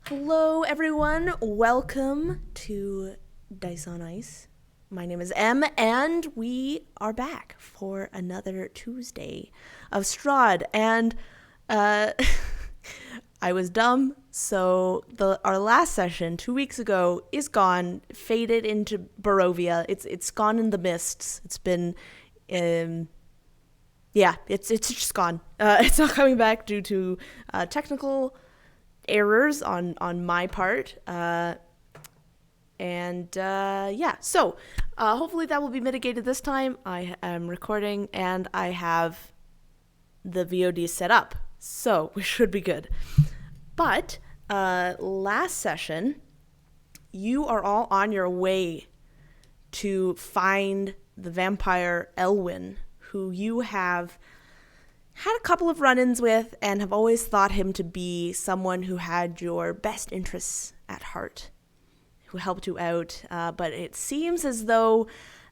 Hello, everyone. Welcome to Dice on Ice. My name is Em, and we are back for another Tuesday of Strahd. And uh, I was dumb, so our last session 2 weeks ago is gone, faded into Barovia. It's gone in the mists. It's been, um, yeah, it's just gone. It's not coming back due to technical errors on my part. So hopefully that will be mitigated this time. I am recording and I have the VOD set up, so we should be good. But last session, you are all on your way to find the vampire Elwyn, who you have had a couple of run-ins with and have always thought him to be someone who had your best interests at heart, who helped you out, but it seems as though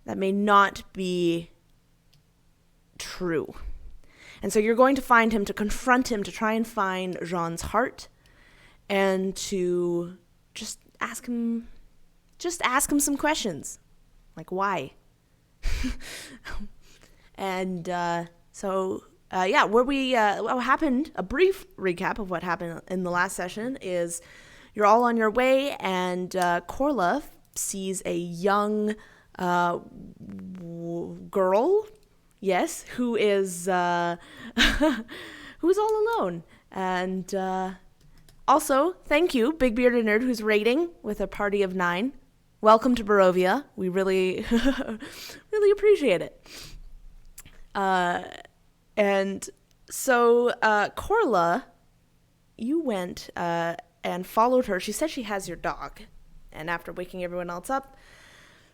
that may not be true. And so you're going to find him, to confront him, to try and find Jean's heart, and to just ask him some questions, like why. And what happened, a brief recap of what happened in the last session is you're all on your way, and Corla sees a young girl, yes, who is who's all alone. And also, thank you, Big Bearded Nerd, who's raiding with a party of 9. Welcome to Barovia. We really, really appreciate it. And so, Corla, you went and followed her. She said she has your dog. And after waking everyone else up,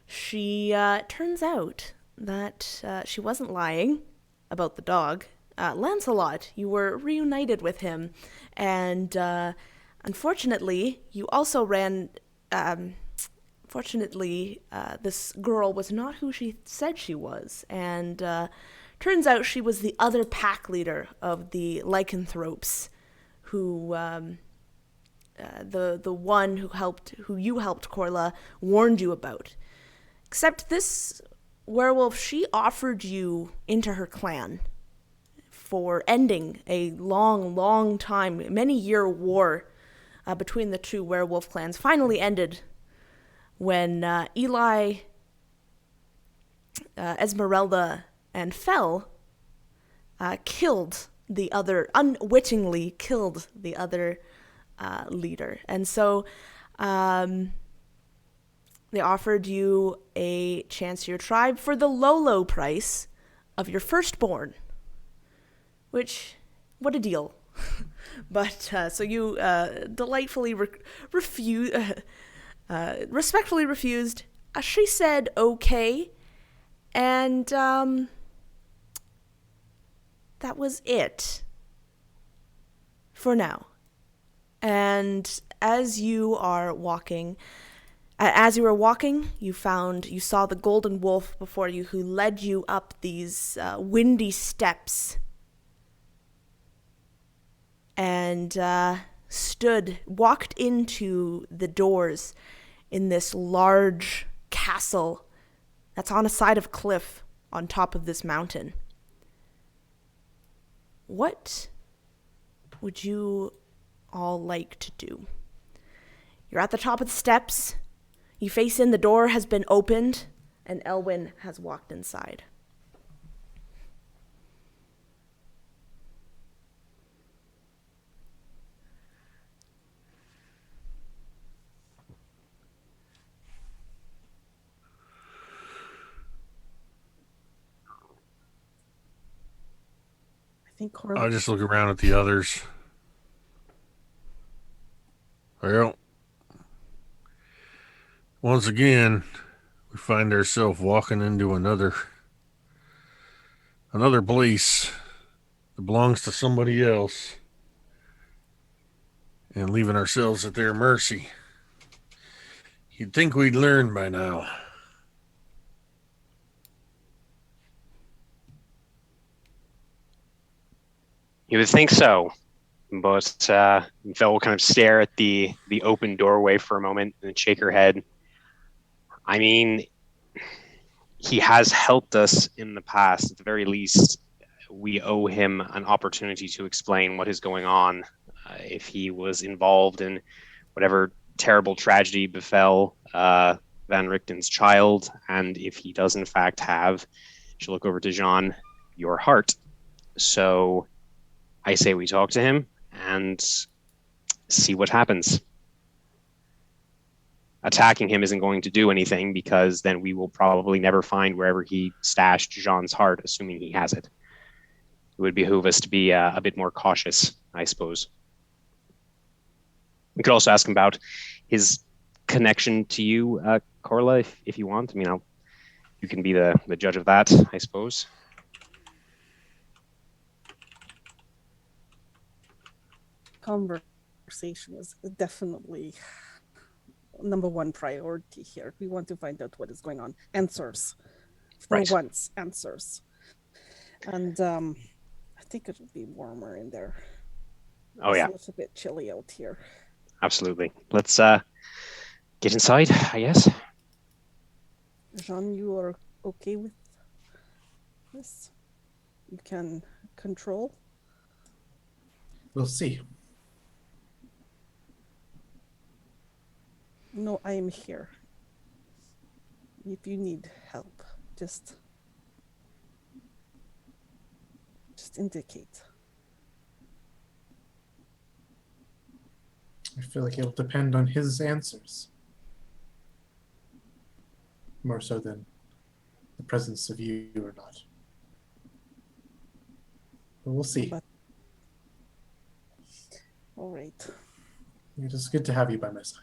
she turns out that she wasn't lying about the dog. Lancelot, you were reunited with him. And unfortunately, you also ran. Fortunately, this girl was not who she said she was. And turns out she was the other pack leader of the lycanthropes, who the one who you helped, Corla, warned you about. Except this werewolf, she offered you into her clan for ending a long, long time, many-year war between the two werewolf clans. Finally ended when Eli, Esmeralda, and Fell unwittingly killed the other leader. And so they offered you a chance to your tribe for the low, low price of your firstborn. Which, what a deal. But so you delightfully respectfully refused. She said okay, and that was it for now. And as you were walking, you saw the golden wolf before you, who led you up these windy steps, and walked into the doors in this large castle that's on a side of cliff on top of this mountain. What would you all like to do? You're at the top of the steps. You face in, the door has been opened, and Elwyn has walked inside. I think I Corley. just look around at the others. Well, once again, we find ourselves walking into another place that belongs to somebody else and leaving ourselves at their mercy. You'd think we'd learn by now. You would think so. But Vel will kind of stare at the open doorway for a moment and shake her head. I mean, he has helped us in the past. At the very least, we owe him an opportunity to explain what is going on. If he was involved in whatever terrible tragedy befell Van Richten's child, and if he does in fact have, she'll look over to Jean, your heart. So I say we talk to him and see what happens. Attacking him isn't going to do anything because then we will probably never find wherever he stashed Jean's heart, assuming he has it. It would behoove us to be a bit more cautious, I suppose. We could also ask him about his connection to you, Corla, if you want. I mean, you can be the judge of that, I suppose. Conversation is definitely number one priority here. We want to find out what is going on. Answers. For Right. once, answers. And I think it would be warmer in there. Oh, yeah. It's a bit chilly out here. Absolutely. Let's get inside, I guess. Jean, you are okay with this? You can control? We'll see. No, I am here. If you need help, just indicate. I feel like it'll depend on his answers. More so than the presence of you or not. But we'll see. But all right. It is good to have you by my side.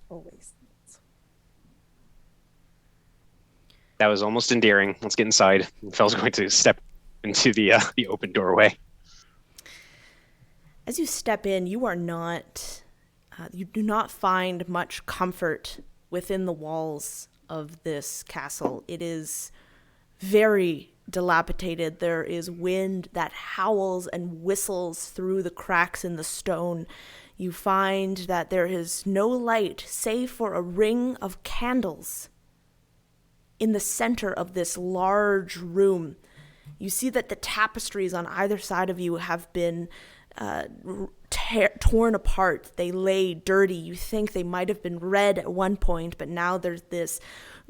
Always. That was almost endearing. Let's get inside. Fel's going to step into the open doorway. As you step in, you are not, you do not find much comfort within the walls of this castle. It is very dilapidated. There is wind that howls and whistles through the cracks in the stone. You find that there is no light save for a ring of candles in the center of this large room. You see that the tapestries on either side of you have been torn apart. They lay dirty. You think they might have been red at one point, but now there's this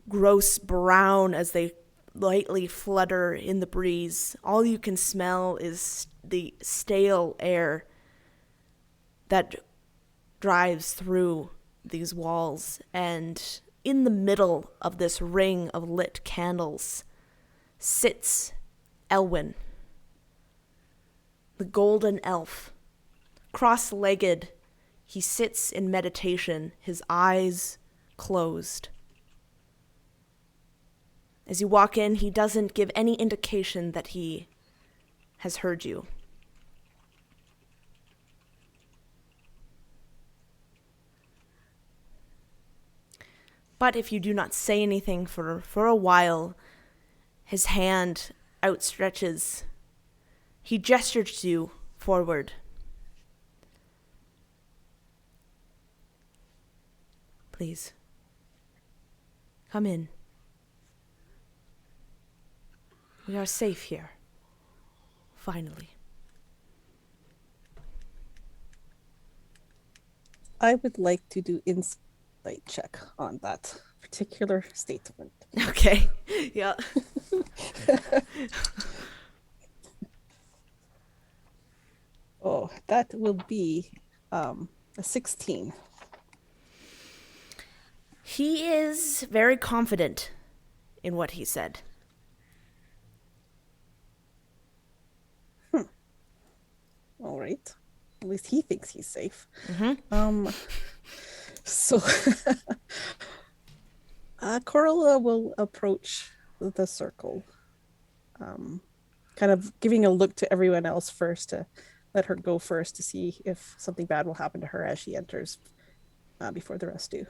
gross brown as they lightly flutter in the breeze. All you can smell is the stale air that drives through these walls. And in the middle of this ring of lit candles sits Elwyn, the golden elf. Cross-legged, he sits in meditation, his eyes closed. As you walk in, he doesn't give any indication that he has heard you. But if you do not say anything for a while, his hand outstretches. He gestures you forward. Please, come in. We are safe here. Finally. I would like to do insight check on that particular statement. Okay. Yeah. Oh, that will be a 16. He is very confident in what he said. All right. At least he thinks he's safe. Mm-hmm. So Corolla will approach the circle, kind of giving a look to everyone else first to let her go first to see if something bad will happen to her as she enters before the rest do.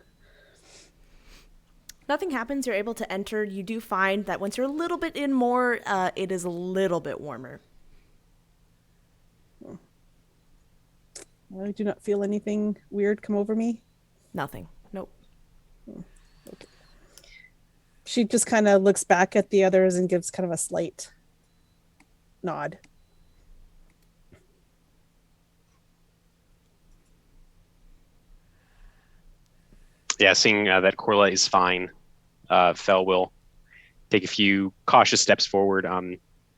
Nothing happens. You're able to enter. You do find that once you're a little bit in more, it is a little bit warmer. I do not feel anything weird come over me. Nothing. Nope. Okay. She just kind of looks back at the others and gives kind of a slight nod. Yeah, seeing that Corla is fine, Fel will take a few cautious steps forward,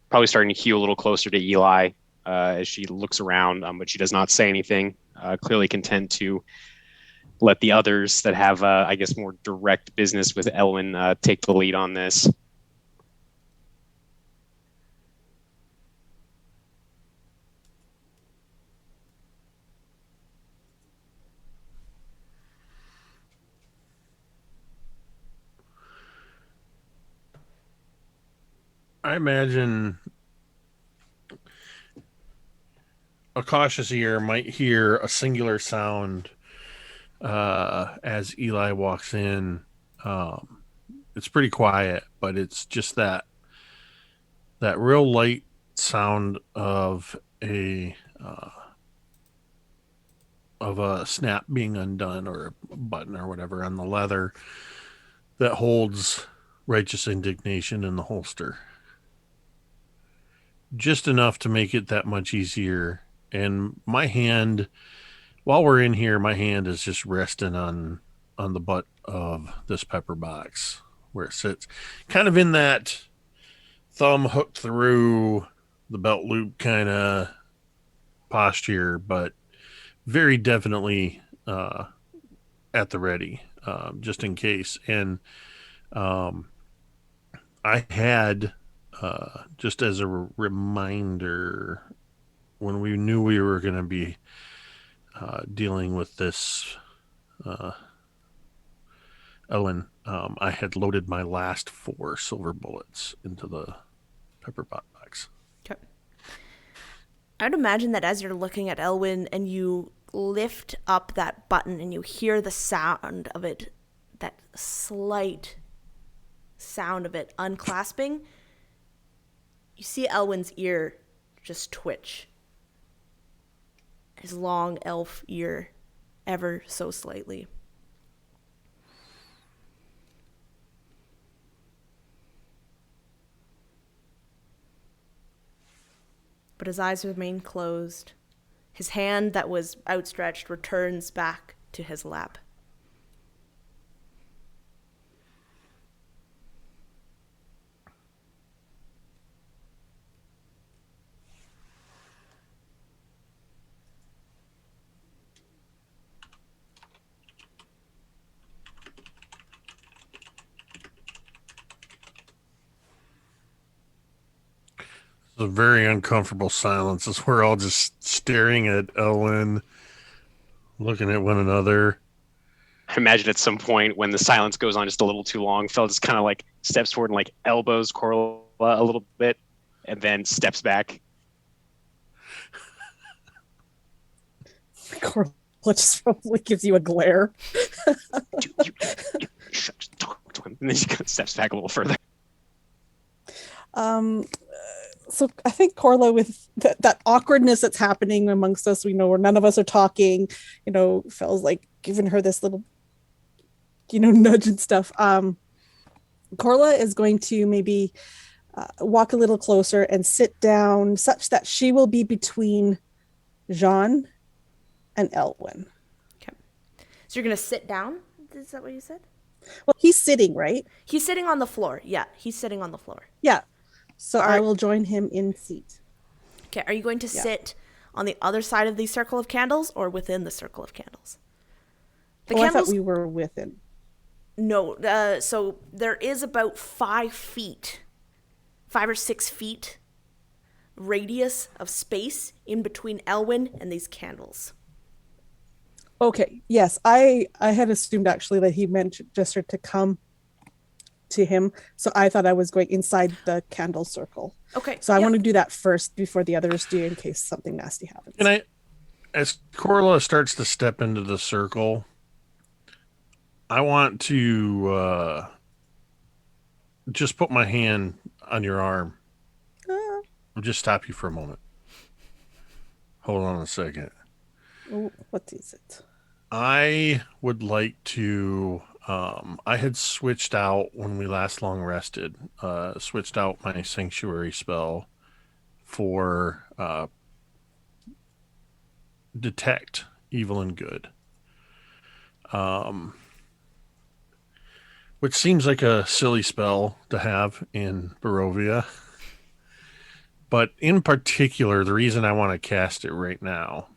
probably starting to hew a little closer to Eli as she looks around, but she does not say anything, clearly content to let the others that have, I guess, more direct business with Elwyn take the lead on this. I imagine a cautious ear might hear a singular sound as Eli walks in. It's pretty quiet, but it's just that real light sound of a snap being undone or a button or whatever on the leather that holds righteous indignation in the holster. Just enough to make it that much easier. And my hand, while we're in here, my hand is just resting on the butt of this pepper box where it sits, kind of in that thumb hooked through the belt loop kind of posture, but very definitely at the ready, just in case. And um, I had, just as a reminder, when we knew we were going to be dealing with this Ellen, I had loaded my last 4 silver bullets into the pepper pot box. Okay. I would imagine that as you're looking at Elwyn and you lift up that button and you hear the sound of it, that slight sound of it unclasping, you see Elwyn's ear just twitch. His long elf ear, ever so slightly. But his eyes remain closed. His hand that was outstretched returns back to his lap. It's a very uncomfortable silence as we're all just staring at Ellen, looking at one another. I imagine at some point when the silence goes on just a little too long, Fel just kind of like steps forward and like elbows Corla a little bit and then steps back. Corla just probably gives you a glare. Just talk to him. And then she kind of steps back a little further. So I think Corla, with that awkwardness that's happening amongst us, we know where none of us are talking, Fel's like giving her this little, nudge and stuff. Corla is going to maybe walk a little closer and sit down such that she will be between Jean and Elwyn. Okay. So you're going to sit down? Is that what you said? Well, he's sitting, right? He's sitting on the floor. Yeah, he's sitting on the floor. Yeah. So I will join him in seat. Okay, are you going to sit on the other side of the circle of candles or within the circle of candles? I thought we were within. No, so there is about 5 or 6 feet radius of space in between Elwyn and these candles. Okay, yes, I had assumed actually that he meant Jester to come to him, so I thought I was going inside the candle circle. Okay, so I want to do that first before the others do, in case something nasty happens. And as Corla starts to step into the circle, I want to just put my hand on your arm. I'll just stop you for a moment. Hold on a second. Oh, what is it? I would like to. I had switched out when we last long rested. Switched out my sanctuary spell for detect evil and good. Um, which seems like a silly spell to have in Barovia. But in particular, the reason I want to cast it right now,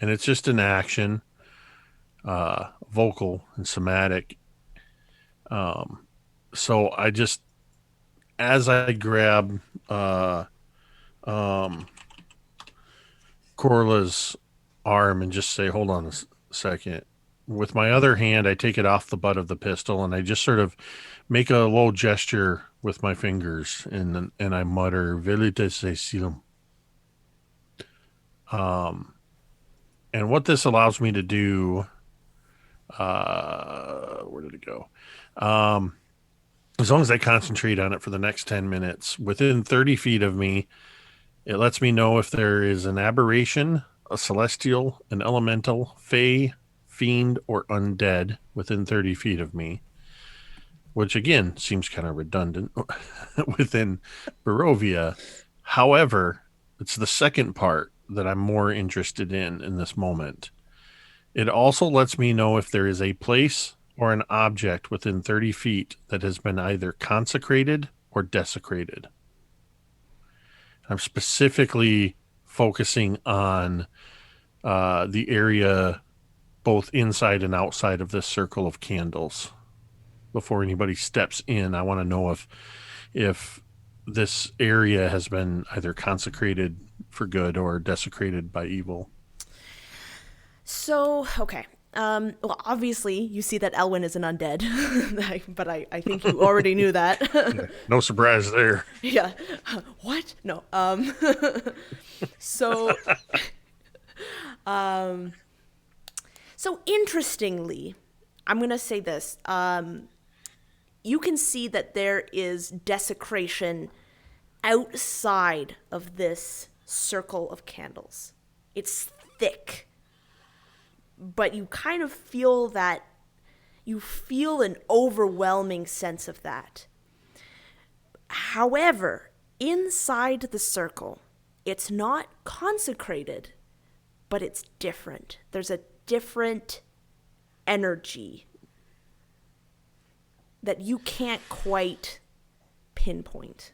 and it's just an action, vocal and somatic. Um, so I just, as I grab um, Corla's arm and just say, hold on a second. With my other hand, I take it off the butt of the pistol and I just sort of make a low gesture with my fingers and I mutter, Velite Cecilum. Um, and what this allows me to do, where did it go? As long as I concentrate on it for the next 10 minutes, within 30 feet of me, it lets me know if there is an aberration, a celestial, an elemental, fey, fiend, or undead within 30 feet of me, which again seems kind of redundant within Barovia. However, it's the second part that I'm more interested in this moment. It also lets me know if there is a place or an object within 30 feet that has been either consecrated or desecrated. I'm specifically focusing on the area both inside and outside of this circle of candles. Before anybody steps in, I want to know if this area has been either consecrated for good or desecrated by evil. So, okay. Well, obviously, you see that Elwyn is an undead, but I think you already knew that. Yeah, no surprise there. Yeah. What? No. So, um, so interestingly, I'm gonna say this. You can see that there is desecration outside of this circle of candles. It's thick, but you kind of feel that. You feel an overwhelming sense of that. However, inside the circle, it's not consecrated, but it's different. There's a different energy that you can't quite pinpoint.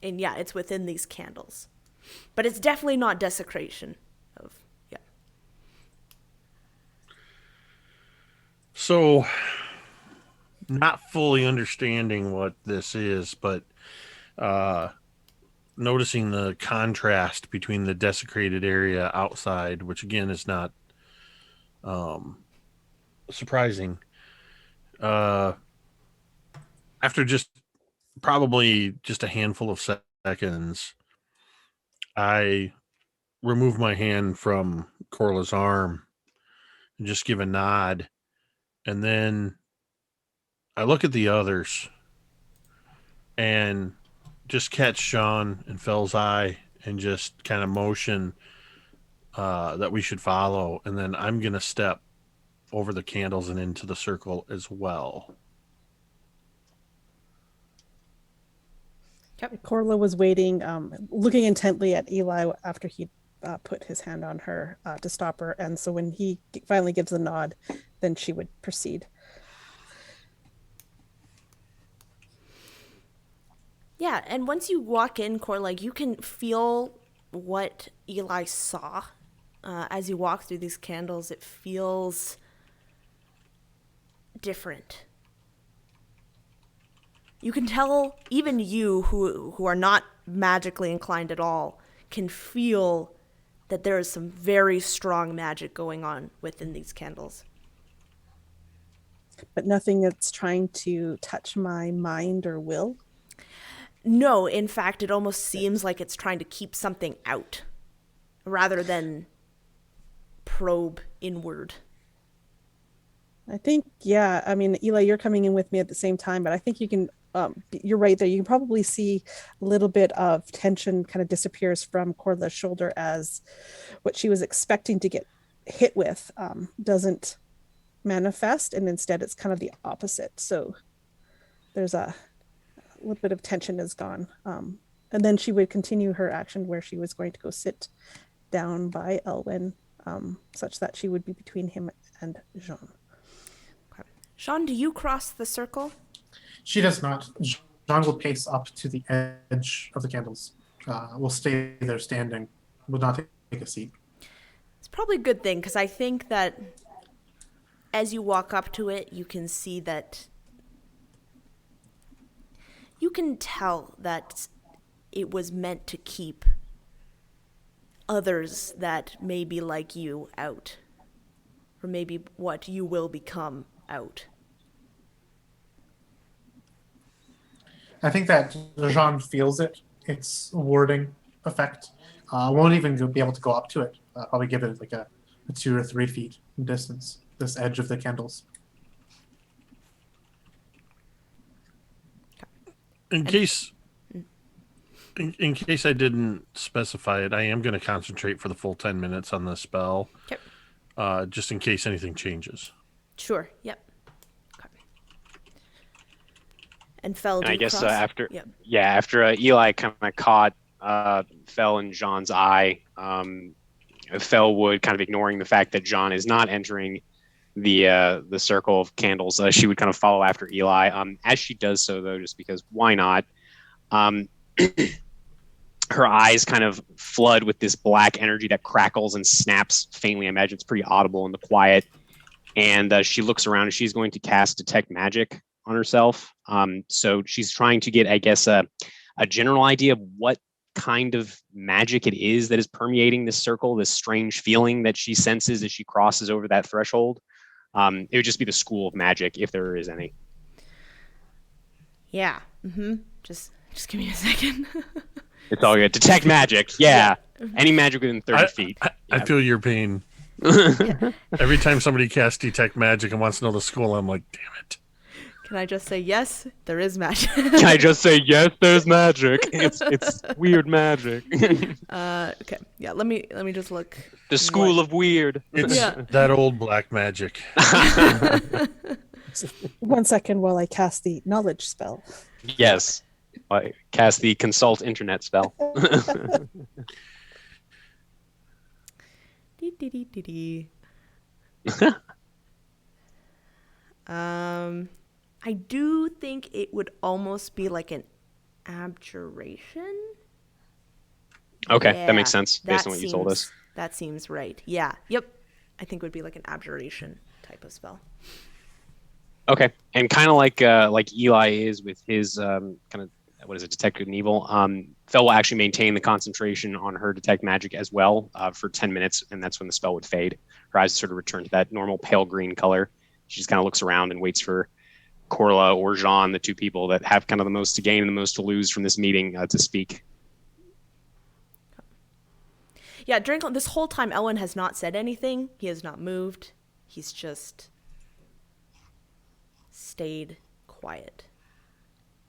And yeah, it's within these candles. But it's definitely not desecration of, yeah. So, not fully understanding what this is, but noticing the contrast between the desecrated area outside, which again is not surprising. Uh, After just probably just a handful of seconds, I remove my hand from Corla's arm and just give a nod. And then I look at the others and just catch Sean and Phil's eye and just kind of motion that we should follow. And then I'm going to step over the candles and into the circle as well. Corla was waiting, looking intently at Eli after he put his hand on her to stop her. And so when he finally gives a nod, then she would proceed. Yeah, and once you walk in, Corla, you can feel what Eli saw as you walk through these candles. It feels different. You can tell, even you who are not magically inclined at all, can feel that there is some very strong magic going on within these candles. But nothing that's trying to touch my mind or will. No, in fact, it almost seems like it's trying to keep something out rather than probe inward. I think, yeah. I mean, Eli, you're coming in with me at the same time, but I think you can you're right there. You can probably see a little bit of tension kind of disappears from Corla's shoulder as what she was expecting to get hit with doesn't manifest, and instead it's kind of the opposite. So there's a little bit of tension is gone. And then she would continue her action where she was going to go sit down by Elwyn, such that she would be between him and Jean. Okay. Sean, do you cross the circle? She does not. John will pace up to the edge of the candles. Will stay there standing. Will not take a seat. It's probably a good thing, because I think that as you walk up to it, you can see that you can tell that it was meant to keep others that may be like you out, or maybe what you will become out. I think that Jean feels it. Its warding effect. Won't even be able to go up to it. Probably give it like a 2 or 3 feet distance. This edge of the candles. In case I didn't specify it, I am going to concentrate for the full 10 minutes on this spell. Okay. Just in case anything changes. Sure. Yep. Okay. And Fel, And do I you guess cross? after Yep. after Eli kind of caught Fel in John's eye, Fel would, kind of ignoring the fact that John is not entering the circle of candles, she would kind of follow after Eli. As she does so, though, just because why not? Her eyes kind of flood with this black energy that crackles and snaps faintly. I imagine it's pretty audible in the quiet. And she looks around and she's going to cast Detect Magic on herself. So she's trying to get, I guess, a general idea of what kind of magic it is that is permeating this circle, this strange feeling that she senses as she crosses over that threshold. It would just be the school of magic, if there is any. Yeah. Mm-hmm. Just give me a second. It's all good. Detect magic. Yeah. Any magic within 30 feet. I feel your pain. Every time somebody casts Detect Magic and wants to know the school, I'm like, damn it. Can I just say yes? There is magic. Can I just say yes? There's magic. It's weird magic. Okay. Yeah. Let me just look. The school of weird. It's Yeah. that old black magic. 1 second while I cast the knowledge spell. Yes. I cast the consult internet spell. Dee. I do think it would almost be like an abjuration. Okay, Yeah, that makes sense based that on what you told us. That seems right. Yeah. Yep. I think it would be like an abjuration type of spell. Okay, and kind of like Eli is with his kind of, what is it, Detect Good and Evil. Fel will actually maintain the concentration on her Detect Magic as well for 10 minutes, and that's when the spell would fade. Her eyes sort of return to that normal pale green color. She just kind of looks around and waits for Corla or Jean, the two people that have kind of the most to gain and the most to lose from this meeting, to speak. Yeah, during this whole time, Elwyn has not said anything. He has not moved. He's just stayed quiet.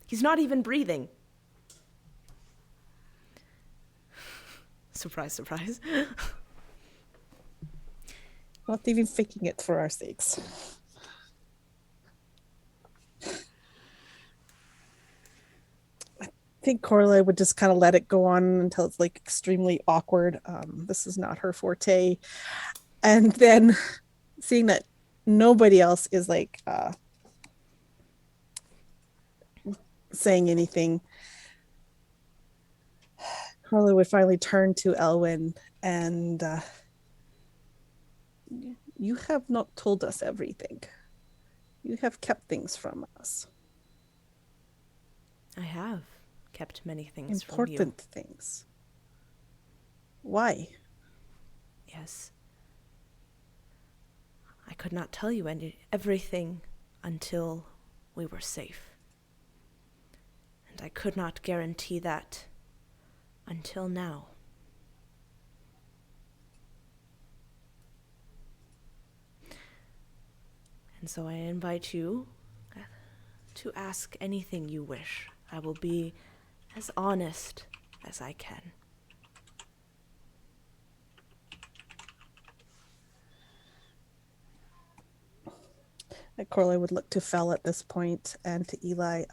He's not even breathing. Surprise, surprise. Not even faking it for our sakes. I think Corla would just kind of let it go on until it's like extremely awkward. This is not her forte. And then seeing that nobody else is like saying anything, Corla would finally turn to Elwyn and you have not told us everything. You have kept things from us. I have kept many things Important from you. things. Why? Yes. I could not tell you everything until we were safe. And I could not guarantee that until now. And so I invite you to ask anything you wish. I will be as honest as I can. Corley would look to Fel at this point and to Eli.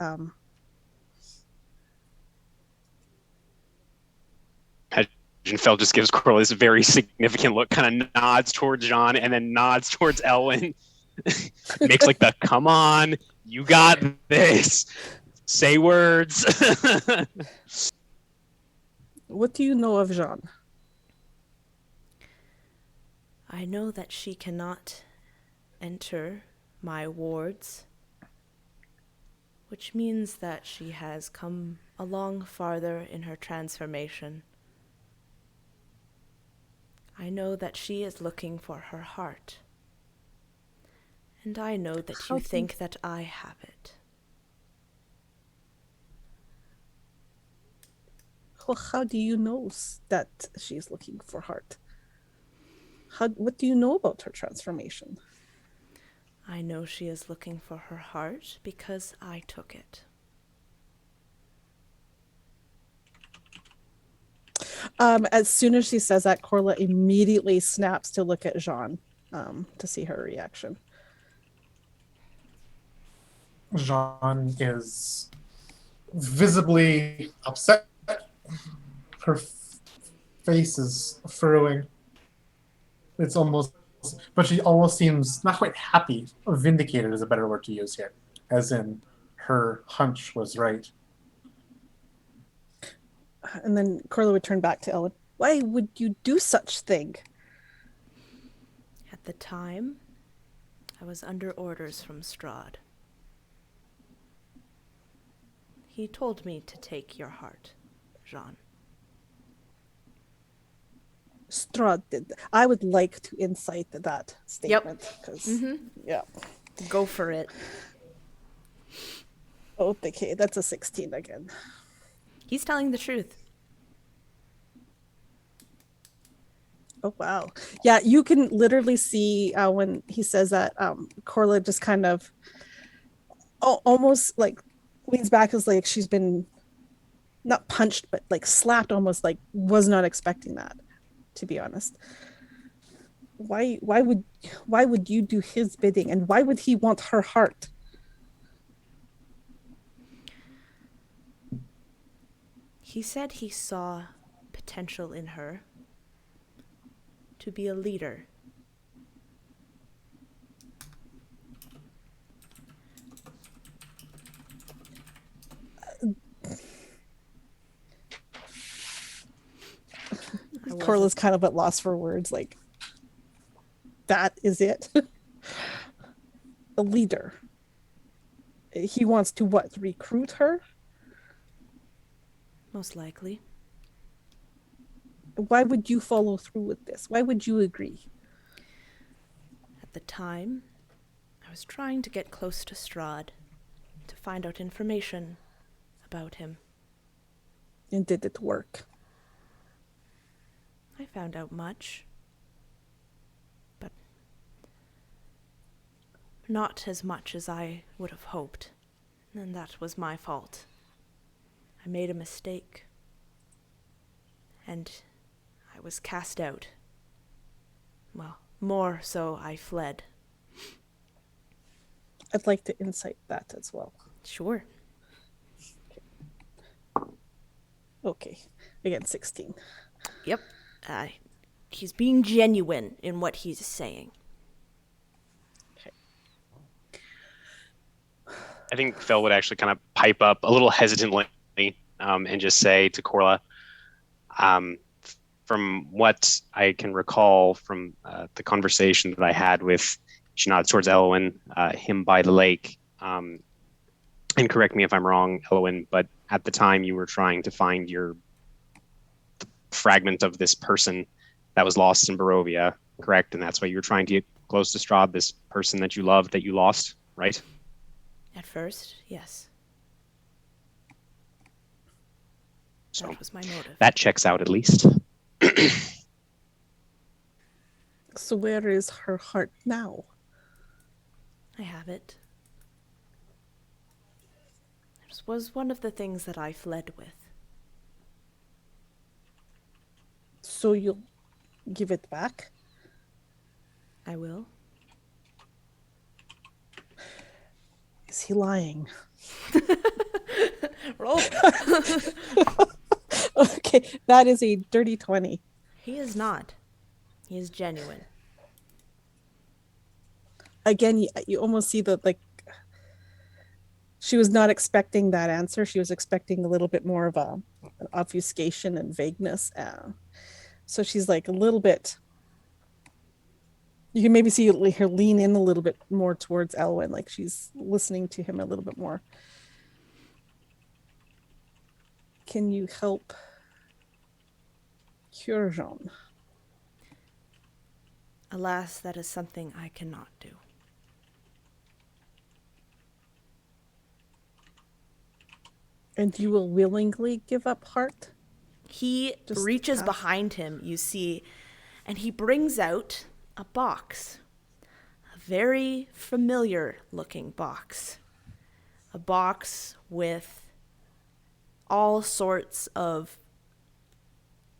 Fel just gives Corley this very significant look, kind of nods towards Jean, and then nods towards Elwyn. Makes like the, come on, you got this. Say words. What do you know of Jean? I know that she cannot enter my wards, which means that she has come along farther in her transformation. I know that she is looking for her heart, and I know that you think that I have it. Well, how do you know that she's looking for heart? What do you know about her transformation? I know she is looking for her heart because I took it. As soon as she says that, Corla immediately snaps to look at Jean to see her reaction. Jean is visibly upset. Her face is furrowing. It's almost, but she almost seems not quite happy. Vindicated is a better word to use here, as in her hunch was right. And then Corla would turn back to Ellen. Why would you do such thing? At the time, I was under orders from Strahd. He told me to take your heart, Jean. Strahd did. I would like to incite that statement. Because, yeah. Go for it. Okay, that's a 16 again. He's telling the truth. Oh, wow. Yeah, you can literally see when he says that, Corla just kind of almost like leans back as like she's been not punched, but like slapped, almost like was not expecting that, to be honest. Why would you do his bidding, and why would he want her heart? He said he saw potential in her to be a leader. Corla's kind of at loss for words, like, that is it? A leader. He wants to what? Recruit her? Most likely. Why would you follow through with this? Why would you agree? At the time, I was trying to get close to Strahd to find out information about him. And did it work? I found out much, but not as much as I would have hoped, and that was my fault. I made a mistake, and I was cast out. Well, more so I fled. I'd like to incite that as well. Sure. Okay, again, 16. Yep. He's being genuine in what he's saying. I think Fel would actually kind of pipe up a little hesitantly and just say to Corla, from what I can recall from the conversation that I had with, she nods towards Elwyn, him by the lake, and correct me if I'm wrong, Elwyn, but at the time you were trying to find the fragment of this person that was lost in Barovia, correct? And that's why you were trying to get close to Strahd, this person that you loved, that you lost, right? At first, yes. So that was my motive. That checks out at least. So where is her heart now? I have it. This was one of the things that I fled with. So you'll give it back? I will. Is he lying? Roll. Okay, that is a dirty 20. He is not. He is genuine. Again, you almost see that, like, she was not expecting that answer. She was expecting a little bit more of an obfuscation and vagueness. So she's like a little bit. You can maybe see her lean in a little bit more towards Elwyn, like she's listening to him a little bit more. Can you help cure Jean? Alas, that is something I cannot do. And you will willingly give up heart? He Just reaches half. behind him, you see, and he brings out a box. A very familiar looking box. A box with all sorts of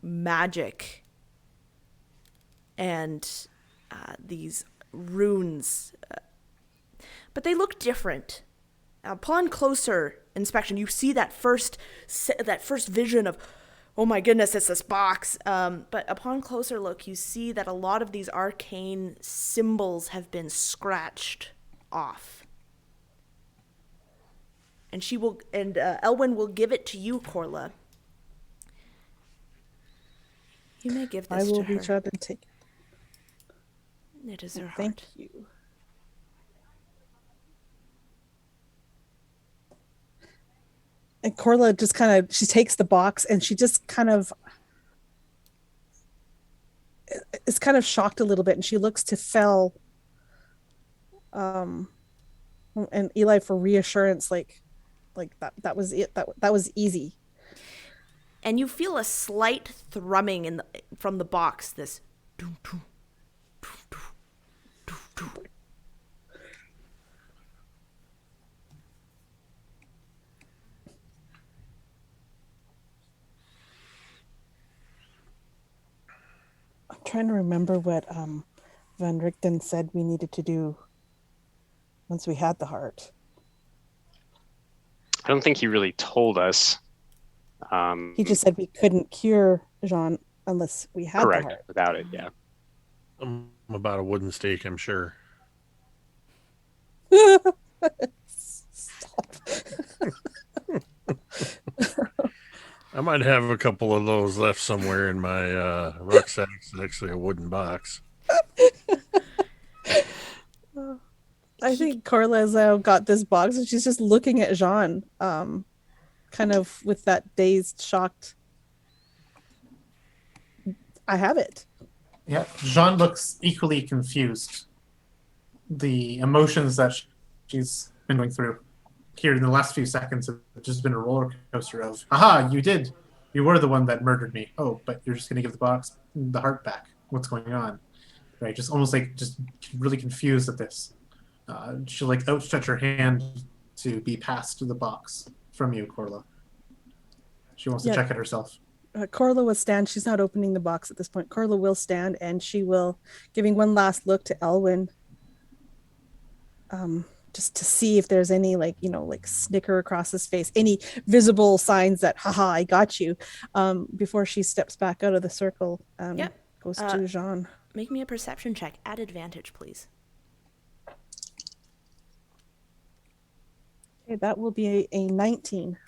magic and these runes. But they look different. Upon closer inspection, you see that first vision of, oh my goodness, it's this box. But upon closer look, you see that a lot of these arcane symbols have been scratched off. And Elwyn will give it to you, Corla. You may give this I to will her. reach out and take it. It is her heart. Thank you. And Corla just she takes the box and she just is kind of shocked a little bit, and she looks to Fel and Eli for reassurance, like that was it. That was easy. And you feel a slight thrumming from the box. This. Doom, doom, doom, doom, doom, doom. I'm trying to remember what Van Richten said we needed to do once we had the heart. I don't think he really told us. He just said we couldn't cure Jean unless we had correct the heart. without it. Yeah. About a wooden stake, I'm sure. Stop. I might have a couple of those left somewhere in my rucksack. It's actually a wooden box. I think Corla's got this box and she's just looking at Jean, kind of with that dazed, shocked. I have it. Yeah, Jean looks equally confused. The emotions that she's been going through here in the last few seconds have just been a roller coaster of, aha, you did. You were the one that murdered me. Oh, but you're just going to give the heart back. What's going on? Right, just almost like just really confused at this. She'll like outstretch her hand to be passed the box from you, Corla. She wants to check it herself. Corla will stand. She's not opening the box at this point. Corla will stand and she will, giving one last look to Elwyn, just to see if there's any like snicker across his face, any visible signs that, haha, I got you, before she steps back out of the circle. Goes to Jean. Make me a perception check at advantage, please. Okay, that will be a 19.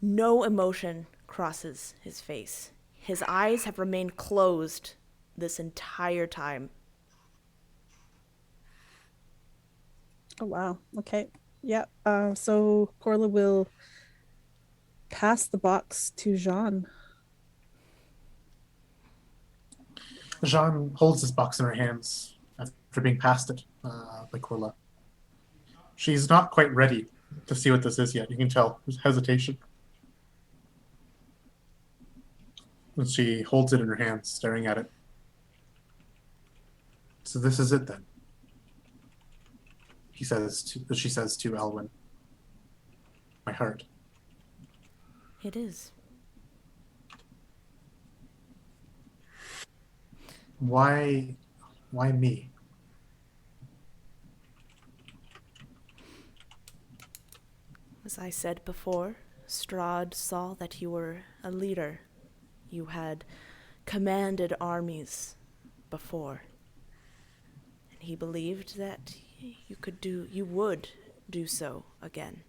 No emotion crosses his face. His eyes have remained closed this entire time. Oh, wow. Okay. Yeah. So Corla will pass the box to Jean. Jean holds this box in her hands after being passed it by Corla. She's not quite ready to see what this is yet. You can tell there's hesitation. And she holds it in her hands, staring at it. So this is it then. She says to Elwyn. my heart. It is. Why me? As I said before, Strahd saw that you were a leader. You had commanded armies before. And he believed that you would do so again.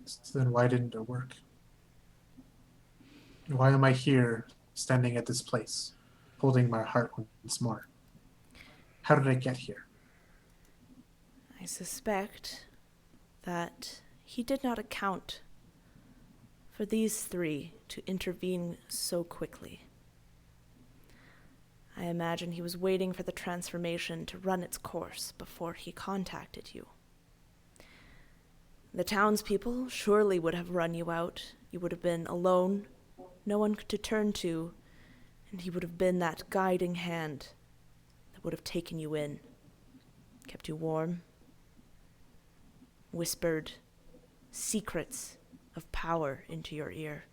So then why didn't it work? Why am I here, standing at this place, holding my heart once more? How did I get here? I suspect that he did not account for these three to intervene so quickly. I imagine he was waiting for the transformation to run its course before he contacted you. The townspeople surely would have run you out. You would have been alone, no one to turn to, and he would have been that guiding hand that would have taken you in, kept you warm, whispered secrets of power into your ear.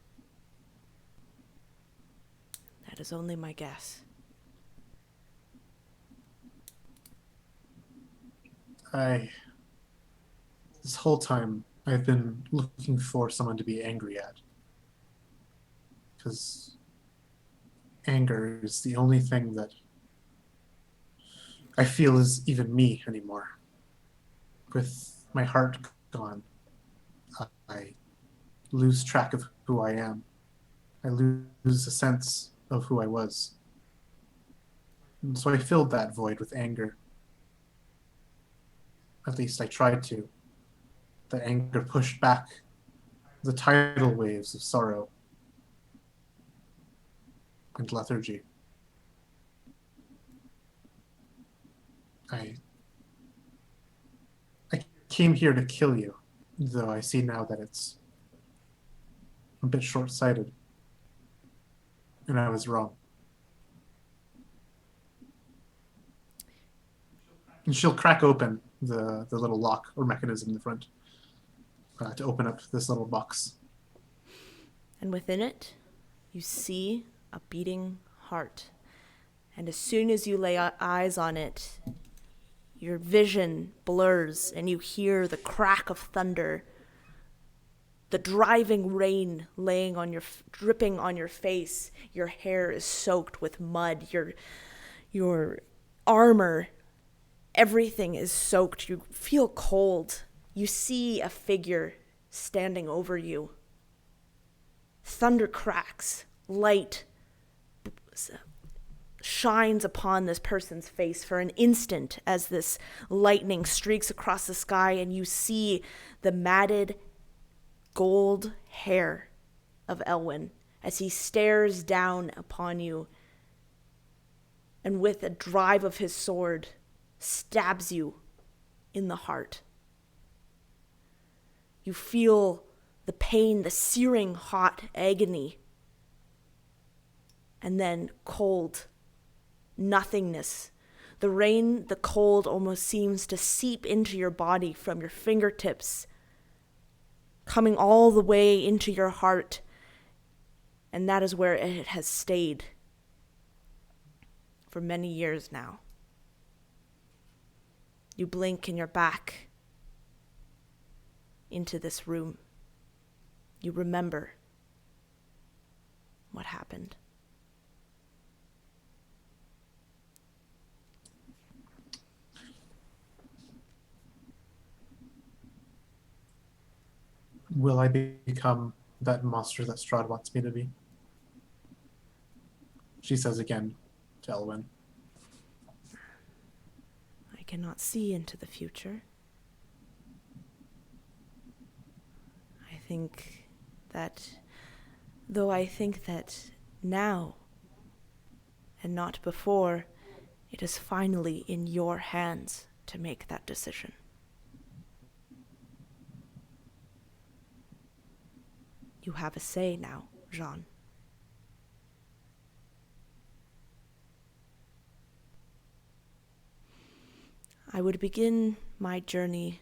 That is only my guess. This whole time, I've been looking for someone to be angry at. Because anger is the only thing that I feel is even me anymore. With my heart gone, I lose track of who I am. I lose a sense of who I was. And so I filled that void with anger. At least I tried to. The anger pushed back the tidal waves of sorrow and lethargy. I came here to kill you, though I see now that it's a bit short-sighted. And I was wrong. And she'll crack open the little lock or mechanism in the front to open up this little box. And within it, you see a beating heart. And as soon as you lay eyes on it, your vision blurs and you hear the crack of thunder, the driving rain dripping on your face. Your hair is soaked with mud. Your armor, everything is soaked. You feel cold. You see a figure standing over you. Thunder cracks. Light shines upon this person's face for an instant as this lightning streaks across the sky, and you see the matted gold hair of Elwyn as he stares down upon you and with a drive of his sword stabs you in the heart. You feel the pain, the searing hot agony, and then cold nothingness. The rain, the cold almost seems to seep into your body from your fingertips, coming all the way into your heart, and that is where it has stayed for many years now. You blink and you're back into this room. You remember what happened. Will I become that monster that Strahd wants me to be? She says again to Elwyn. I cannot see into the future. I think that now and not before, it is finally in your hands to make that decision. You have a say now, Jean. I would begin my journey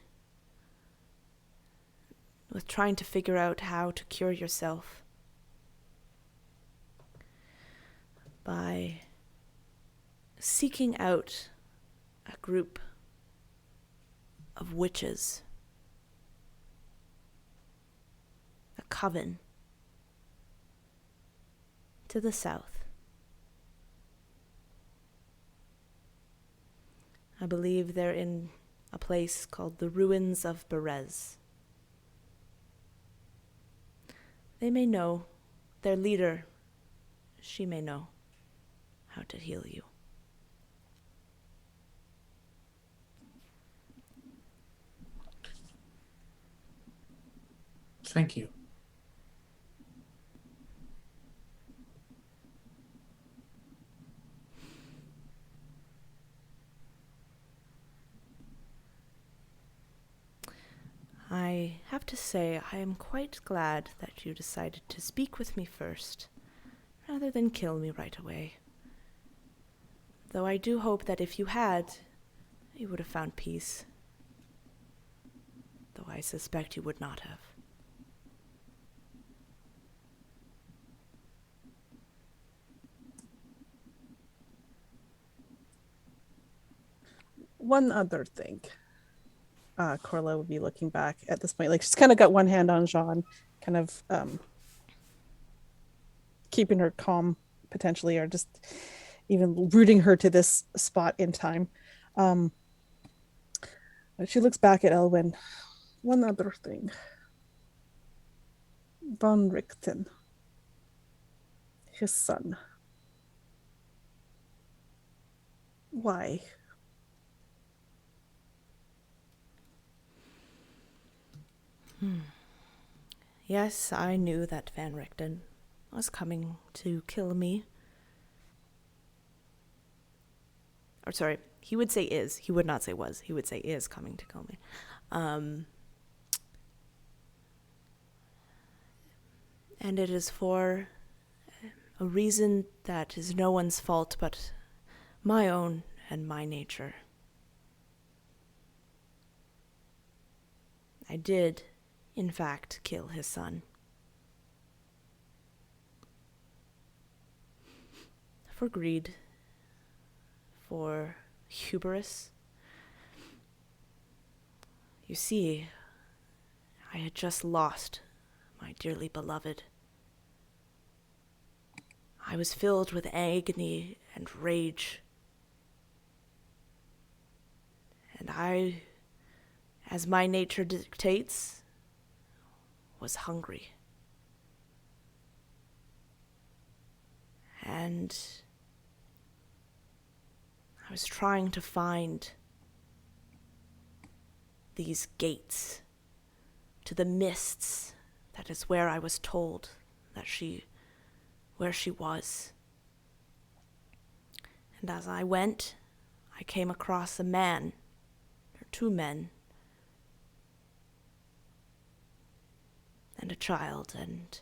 with trying to figure out how to cure yourself by seeking out a group of witches, a coven to the south. I believe they're in a place called the Ruins of Berez. They may know, their leader, she may know how to heal you. Thank you. I have to say, I am quite glad that you decided to speak with me first, rather than kill me right away. Though I do hope that if you had, you would have found peace. Though I suspect you would not have. One other thing. Corla would be looking back at this point. Like, she's kind of got one hand on Jean, kind of keeping her calm, potentially, or just even rooting her to this spot in time. But she looks back at Elwyn. One other thing. Von Richten. His son. Why? Yes, I knew that Van Richten was coming to kill me. Or sorry, he would say is. He would not say was. He would say is coming to kill me. And it is for a reason that is no one's fault but my own and my nature. I did, in fact, kill his son. For greed. For hubris. You see, I had just lost my dearly beloved. I was filled with agony and rage. And I, as my nature dictates, was hungry. And I was trying to find these gates to the mists. That is where I was told that where she was. And as I went, I came across a man, or two men, and a child, and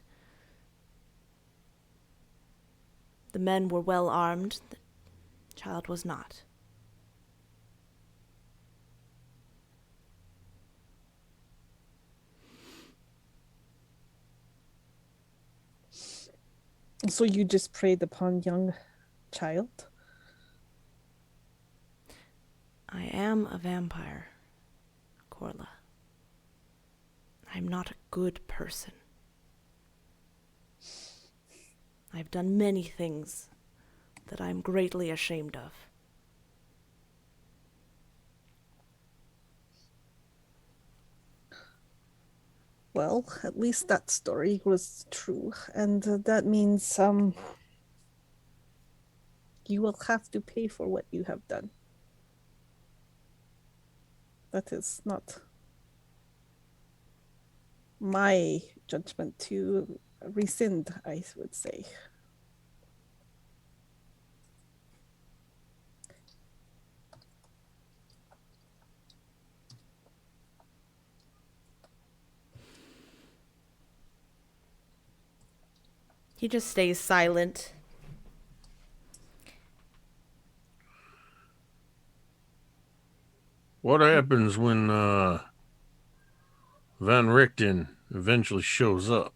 the men were well armed, the child was not. So you just preyed upon young child? I am a vampire, Corla. I'm not a good person. I've done many things that I'm greatly ashamed of. Well, at least that story was true, and that means you will have to pay for what you have done. That is not my judgment to rescind, I would say. He just stays silent. What happens when Van Richten eventually shows up,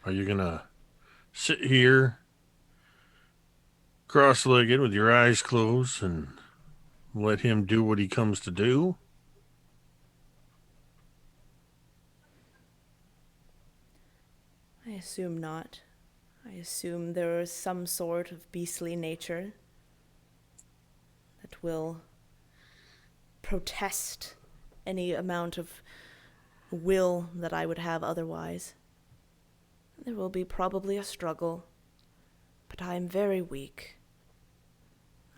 are you going to sit here cross-legged with your eyes closed and let him do what he comes to do? I assume not. I assume there is some sort of beastly nature that will protest any amount of will that I would have otherwise. There will be probably a struggle, but I am very weak.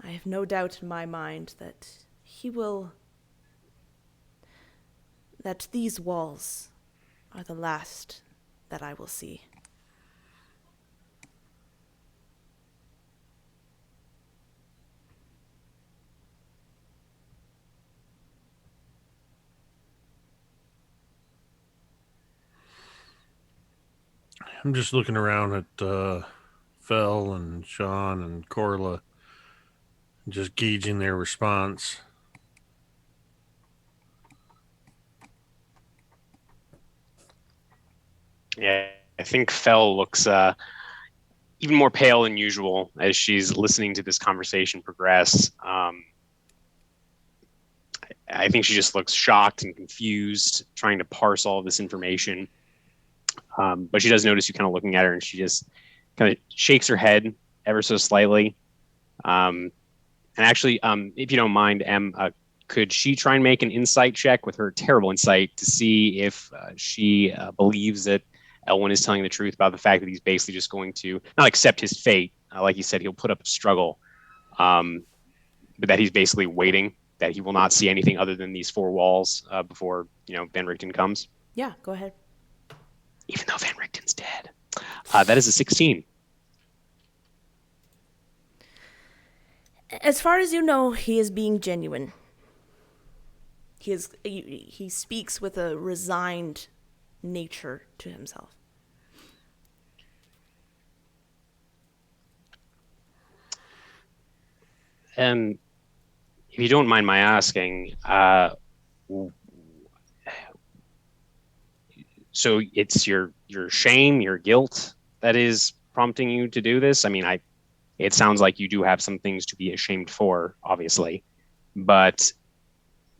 I have no doubt in my mind that that these walls are the last that I will see. I'm just looking around at Fel and Sean and Corla, just gauging their response. Yeah, I think Fel looks even more pale than usual as she's listening to this conversation progress. I think she just looks shocked and confused, trying to parse all of this information. But she does notice you kind of looking at her, and she just kind of shakes her head ever so slightly. And actually, if you don't mind, Em, could she try and make an insight check with her terrible insight to see if she believes that Elwyn is telling the truth about the fact that he's basically just going to not accept his fate? Like he said, he'll put up a struggle, but that he's basically waiting, that he will not see anything other than these four walls before Van Richten comes. Yeah, go ahead. Even though Van Richten's dead. That is a 16. As far as you know, he is being genuine. He speaks with a resigned nature to himself. And if you don't mind my asking, so it's your shame, your guilt that is prompting you to do this? I mean, it sounds like you do have some things to be ashamed for, obviously, but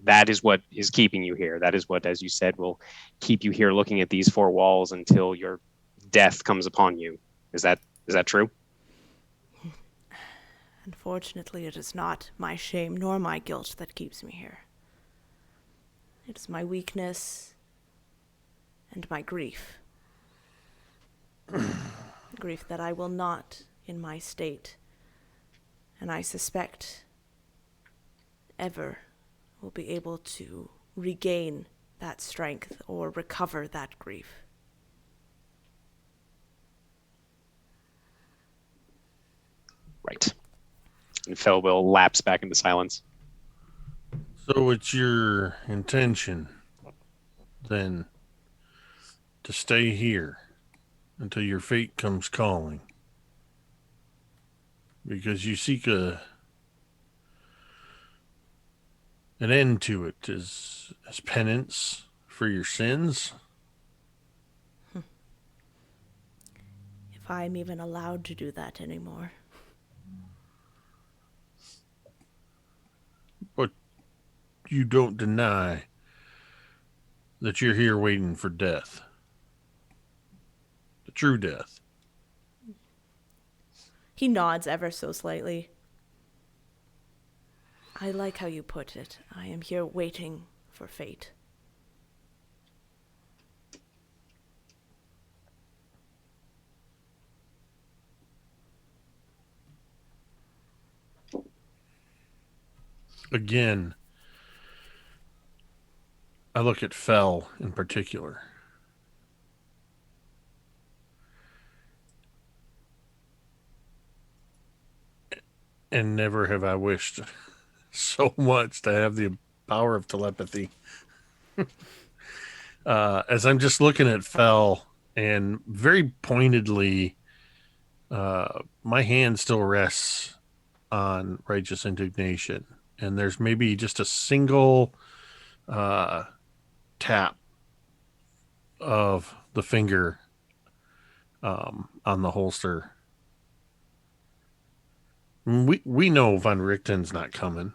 that is what is keeping you here. That is what, as you said, will keep you here looking at these four walls until your death comes upon you. Is that true? Unfortunately, it is not my shame nor my guilt that keeps me here. It is my weakness and my grief. Grief that I will not, in my state, and I suspect ever will be able to regain that strength or recover that grief. Right. And Fel will lapse back into silence. So it's your intention, then, to stay here until your fate comes calling, because you seek an end to it as penance for your sins? If I'm even allowed to do that anymore. But you don't deny that you're here waiting for death. The true death. He nods ever so slightly. I like how you put it. I am here waiting for fate. Again, I look at Fel in particular. And never have I wished so much to have the power of telepathy. As I'm just looking at Fel, and very pointedly, my hand still rests on righteous indignation. And there's maybe just a single tap of the finger on the holster. We know Von Richten's not coming.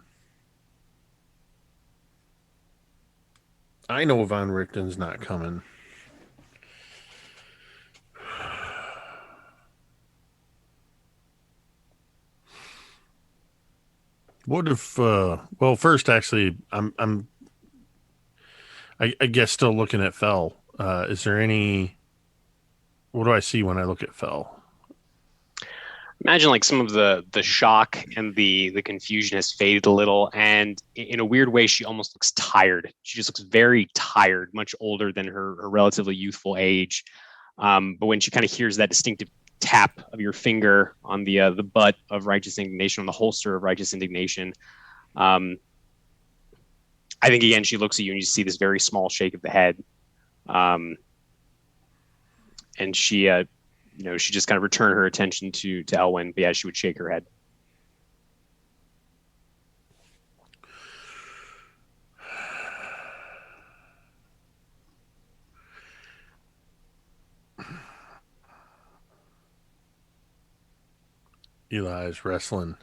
I know Von Richten's not coming. What if? Well, first, actually, I guess still looking at Fell. Is there any? What do I see when I look at Fell? Imagine like some of the shock and the confusion has faded a little, and in a weird way, she almost looks tired. She just looks very tired, much older than her relatively youthful age. But when she kind of hears that distinctive tap of your finger on the butt of righteous indignation, on the holster of righteous indignation, um, I think again she looks at you and you see this very small shake of the head, and she she just kind of returned her attention to Elwyn, but yeah, she would shake her head. Eli is wrestling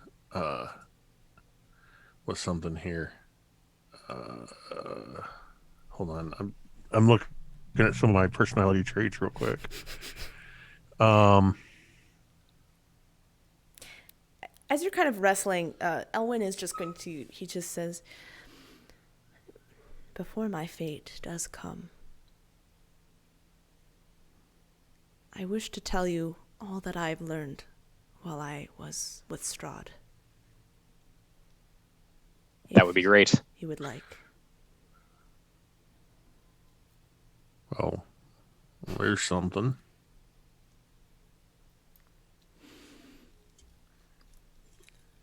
with something here. Hold on, I'm looking at some of my personality traits real quick. As you're kind of wrestling, Elwyn is just going to. He just says, "Before my fate does come, I wish to tell you all that I've learned while I was with Strahd. That would be great. You would like." Oh, there's something.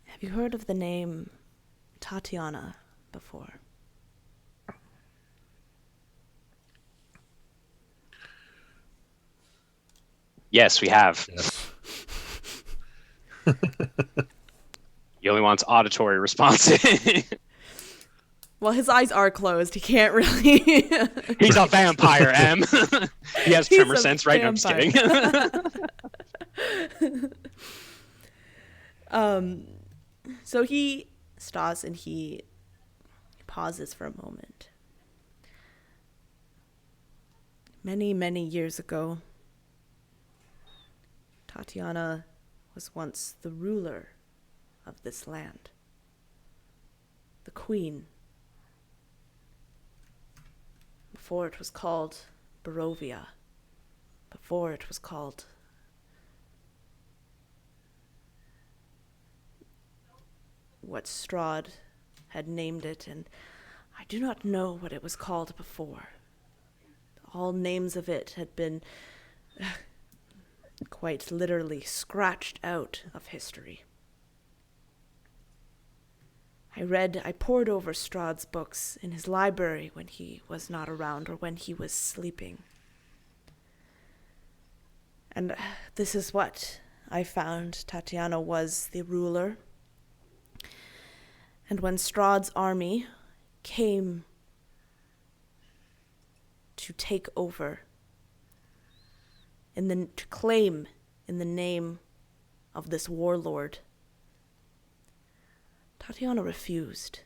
Have you heard of the name Tatiana before? Yes, we have. Yes. He only wants auditory responses. Well, his eyes are closed. He can't really. He's a vampire, Em. He has tremor sense, right? No, I'm just kidding. So he stops and he pauses for a moment. Many, many years ago, Tatiana was once the ruler of this land, the queen. Before it was called Barovia, before it was called what Strahd had named it, and I do not know what it was called before. All names of it had been quite literally scratched out of history. I pored over Strahd's books in his library when he was not around or when he was sleeping. And this is what I found. Tatiana was the ruler. And when Strahd's army came to take over, to claim in the name of this warlord, Tatiana refused.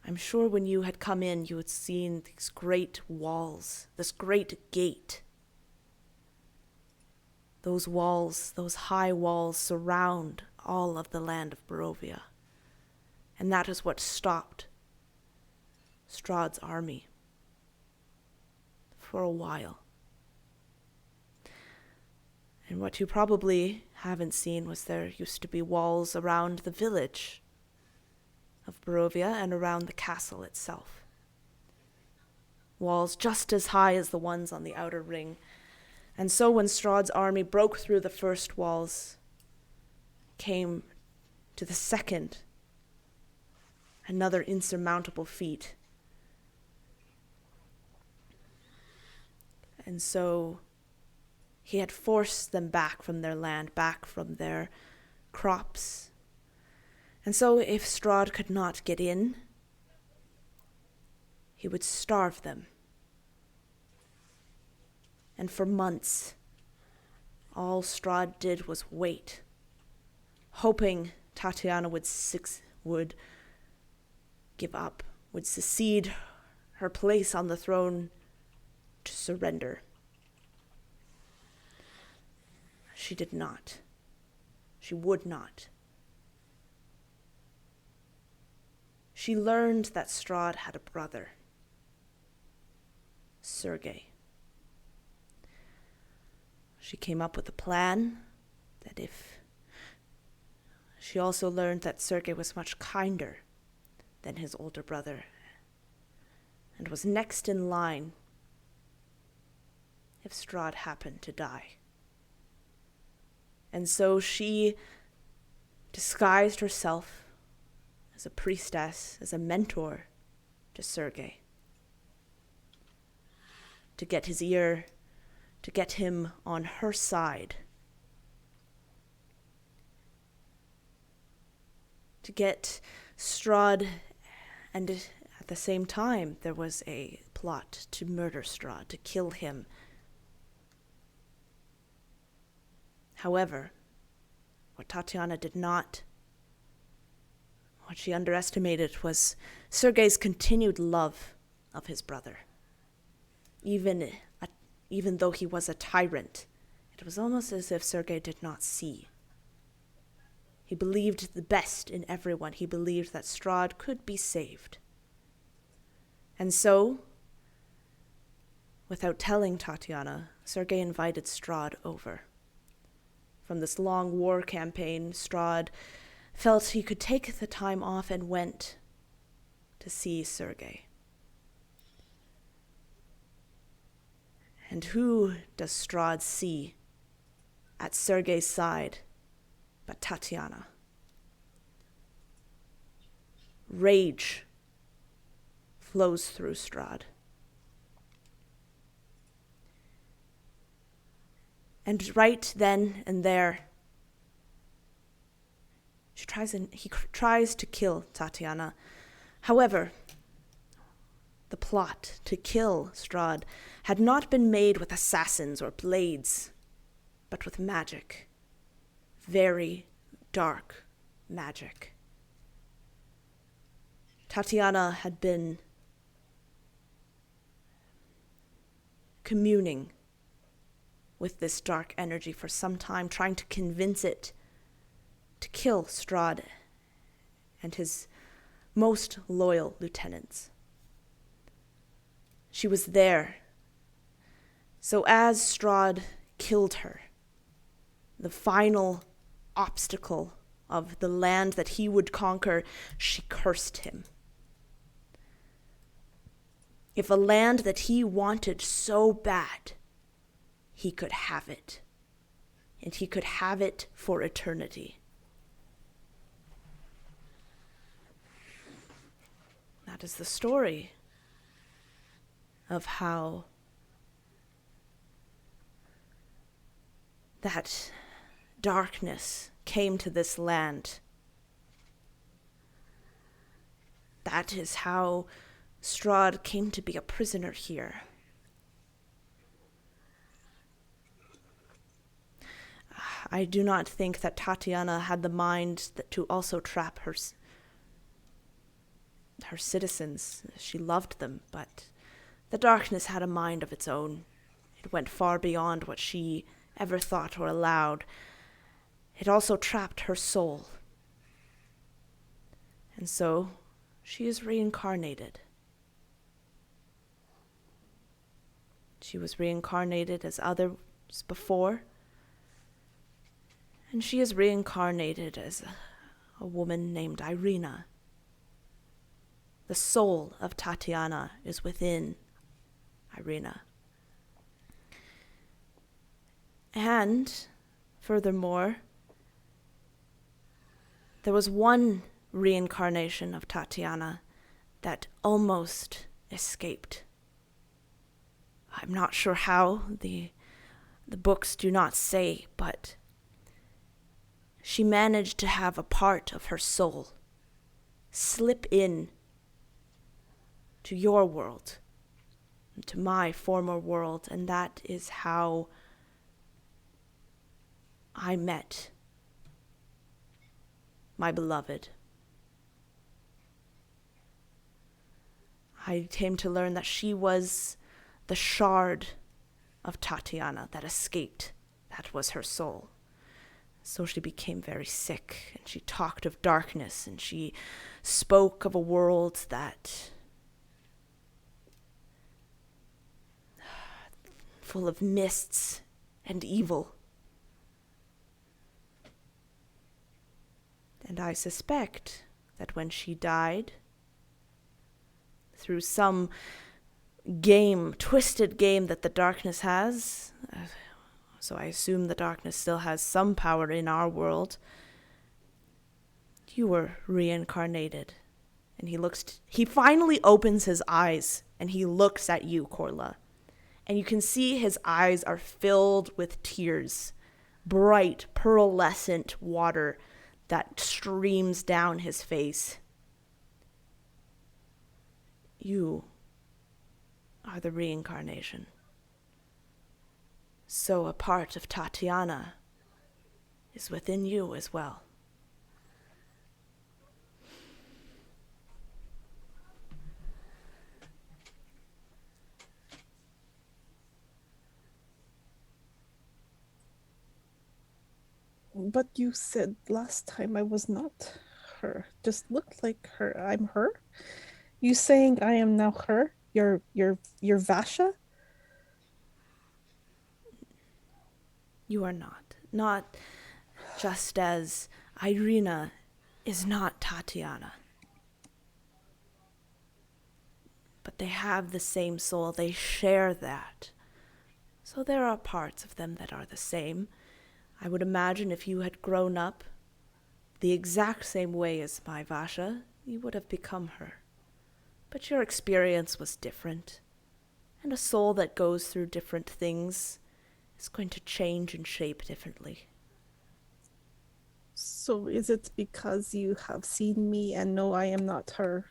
I'm sure when you had come in, you had seen these great walls, this great gate. Those walls, those high walls, surround all of the land of Barovia. And that is what stopped Strahd's army for a while. And what you probably haven't seen was there used to be walls around the village of Barovia and around the castle itself. Walls just as high as the ones on the outer ring. And so when Strahd's army broke through the first walls, came to the second, another insurmountable feat. And so he had forced them back from their land, back from their crops. And so if Strahd could not get in, he would starve them. And for months, all Strahd did was wait, hoping Tatiana would give up, would secede her place on the throne to surrender. She did not. She would not. She learned that Strahd had a brother, Sergei. She came up with a plan that if... She also learned that Sergei was much kinder than his older brother and was next in line if Strahd happened to die. And so she disguised herself as a priestess, as a mentor to Sergei, to get his ear, to get him on her side, to get Strahd, and at the same time there was a plot to murder Strahd, to kill him. However, what Tatiana did not, what she underestimated, was Sergei's continued love of his brother. Even though he was a tyrant, it was almost as if Sergei did not see. He believed the best in everyone. He believed that Strahd could be saved. And so, without telling Tatiana, Sergei invited Strahd over. From this long war campaign, Strahd felt he could take the time off and went to see Sergei. And who does Strahd see at Sergei's side but Tatiana? Rage flows through Strahd. And right then and there, he tries to kill Tatiana. However, the plot to kill Strahd had not been made with assassins or blades, but with magic. Very dark magic. Tatiana had been communing with this dark energy for some time, trying to convince it to kill Strahd and his most loyal lieutenants. She was there. So as Strahd killed her, the final obstacle of the land that he would conquer, she cursed him. If a land that he wanted so bad, he could have it. And he could have it for eternity. That is the story of how that darkness came to this land. That is how Strahd came to be a prisoner here. I do not think that Tatiana had the mind to also trap her citizens. She loved them, but the darkness had a mind of its own. It went far beyond what she ever thought or allowed. It also trapped her soul. And so she is reincarnated. She was reincarnated as others before. And she is reincarnated as a woman named Irina. The soul of Tatiana is within Irina. And, furthermore, there was one reincarnation of Tatiana that almost escaped. I'm not sure how, the books do not say, but she managed to have a part of her soul slip in to your world, to my former world, and that is how I met my beloved. I came to learn that she was the shard of Tatiana that escaped. That was her soul. So she became very sick, and she talked of darkness, and she spoke of a world that full of mists and evil. And I suspect that when she died, through some twisted game that the darkness has, so I assume the darkness still has some power in our world, you were reincarnated. And he finally opens his eyes, and he looks at you, Corla. And you can see his eyes are filled with tears, bright, pearlescent water that streams down his face. You are the reincarnation. So a part of Tatiana is within you as well. But you said last time I was not her. Just looked like her. I'm her? You saying I am now her? You're Vasha? You are not. Not just as Irina is not Tatiana. But they have the same soul. They share that. So there are parts of them that are the same. I would imagine if you had grown up the exact same way as my Vasha, you would have become her. But your experience was different. And a soul that goes through different things is going to change and shape differently. So is it because you have seen me and know I am not her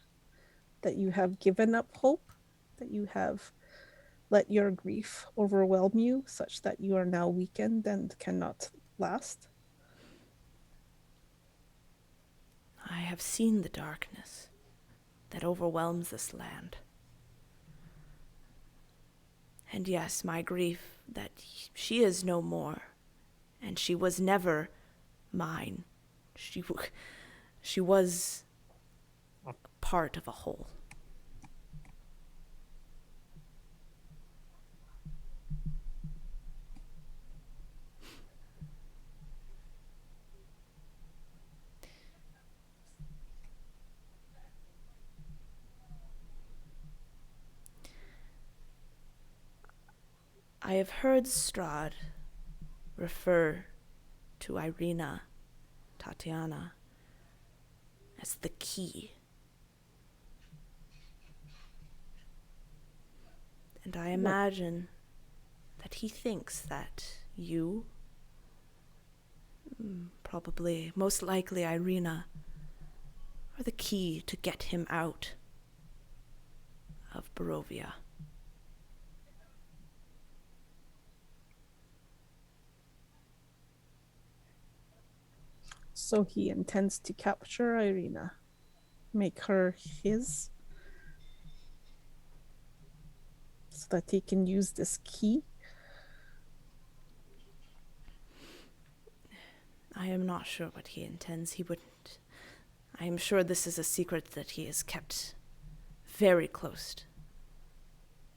that you have given up hope? That you have let your grief overwhelm you such that you are now weakened and cannot last? I have seen the darkness that overwhelms this land. And yes, my grief that she is no more, and she was never mine. She was part of a whole. I have heard Strahd refer to Irina, Tatiana, as the key. And I imagine that he thinks that you, probably, most likely Irina, are the key to get him out of Barovia. So he intends to capture Irina, make her his, so that he can use this key. I am not sure what he intends. He wouldn't. I am sure this is a secret that he has kept very close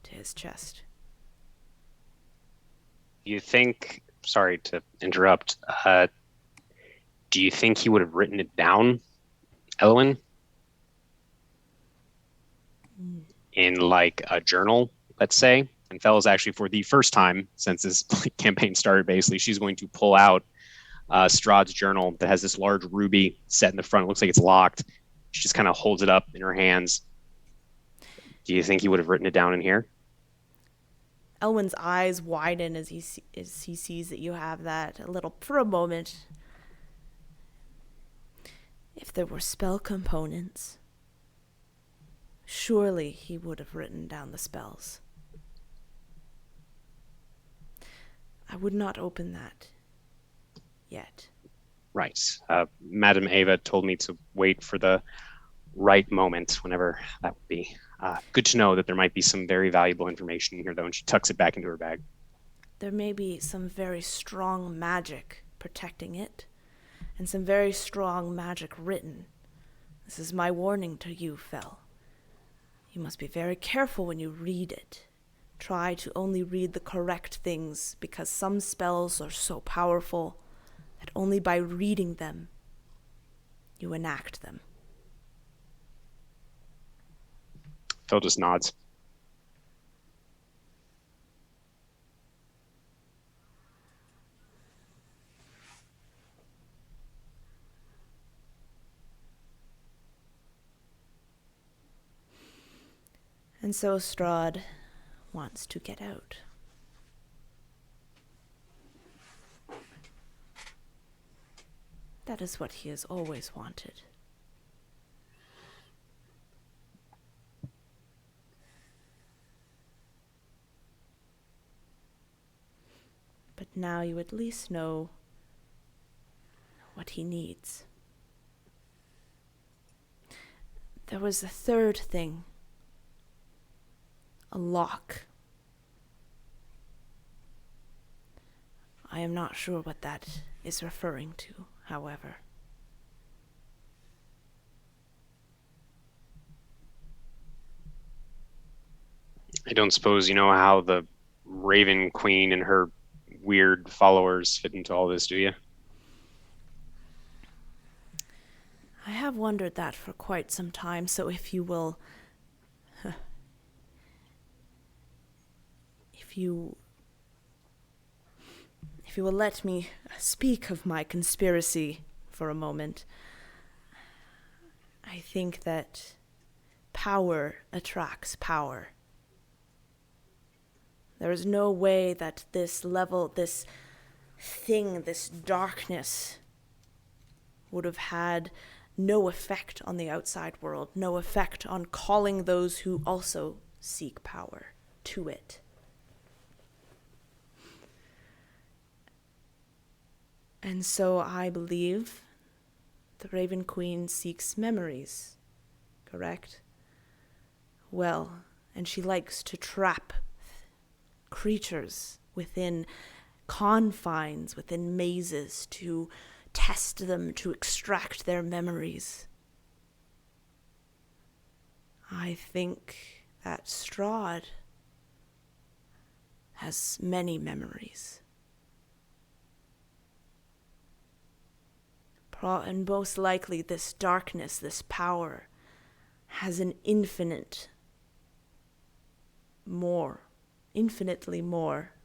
to his chest. You think, sorry to interrupt, do you think he would have written it down, Elwyn? In like a journal, let's say? And Fella's actually, for the first time since this campaign started, basically, she's going to pull out Strahd's journal that has this large ruby set in the front. It looks like it's locked. She just kind of holds it up in her hands. Do you think he would have written it down in here? Elwyn's eyes widen as he sees that you have that a little for a moment. If there were spell components, Surely he would have written down the spells. I would not open that yet. Right. Madam Ava told me to wait for the right moment, whenever that would be. Good to know that there might be some very valuable information in here, though, and she tucks it back into her bag. There may be some very strong magic protecting it, and some very strong magic written. This is my warning to you, Fel. You must be very careful when you read it. Try to only read the correct things, because some spells are so powerful that only by reading them you enact them. Phil just nods. And so Strahd wants to get out. That is what he has always wanted. But now you at least know what he needs. There was a third thing. A lock. I am not sure what that is referring to, however. I don't suppose you know how the Raven Queen and her weird followers fit into all this, do you? I have wondered that for quite some time, so if you will... If you will let me speak of my conspiracy for a moment, I think that power attracts power. There is no way that this level, this thing, this darkness would have had no effect on the outside world, no effect on calling those who also seek power to it. And so I believe the Raven Queen seeks memories, correct? Well, and she likes to trap creatures within confines, within mazes, to test them, to extract their memories. I think that Strahd has many memories. And most likely this darkness, this power, has an infinitely more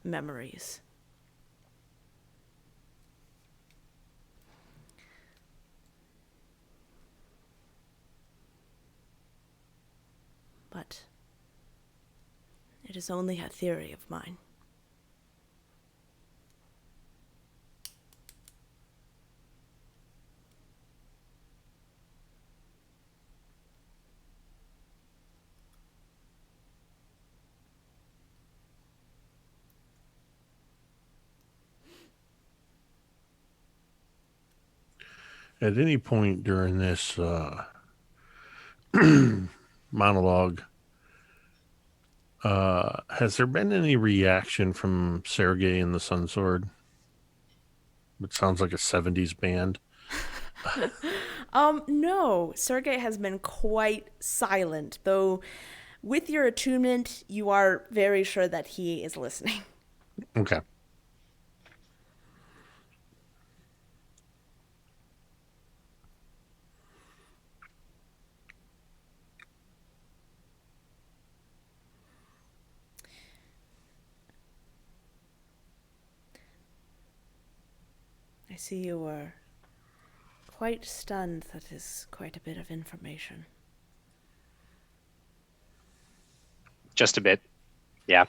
memories. But it is only a theory of mine. At any point during this monologue, has there been any reaction from Sergei and the Sun Sword? It sounds like a 70s band. No, Sergei has been quite silent, though with your attunement, you are very sure that he is listening. Okay. I see you were quite stunned. That is quite a bit of information. Just a bit. Yeah.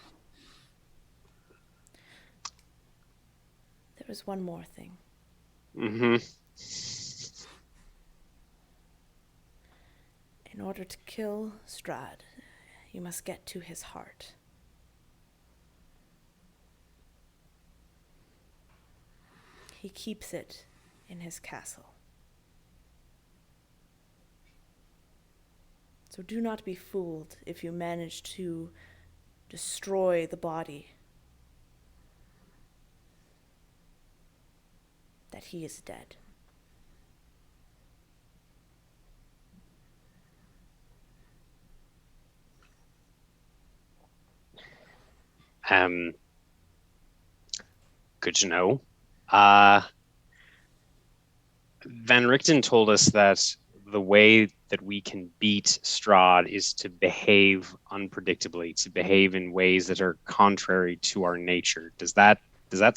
There is one more thing. Mm-hmm. In order to kill Strahd, you must get to his heart. He keeps it in his castle. So do not be fooled if you manage to destroy the body, that he is dead. Good to know. Van Richten told us that the way that we can beat Strahd is to behave unpredictably, to behave in ways that are contrary to our nature. Does that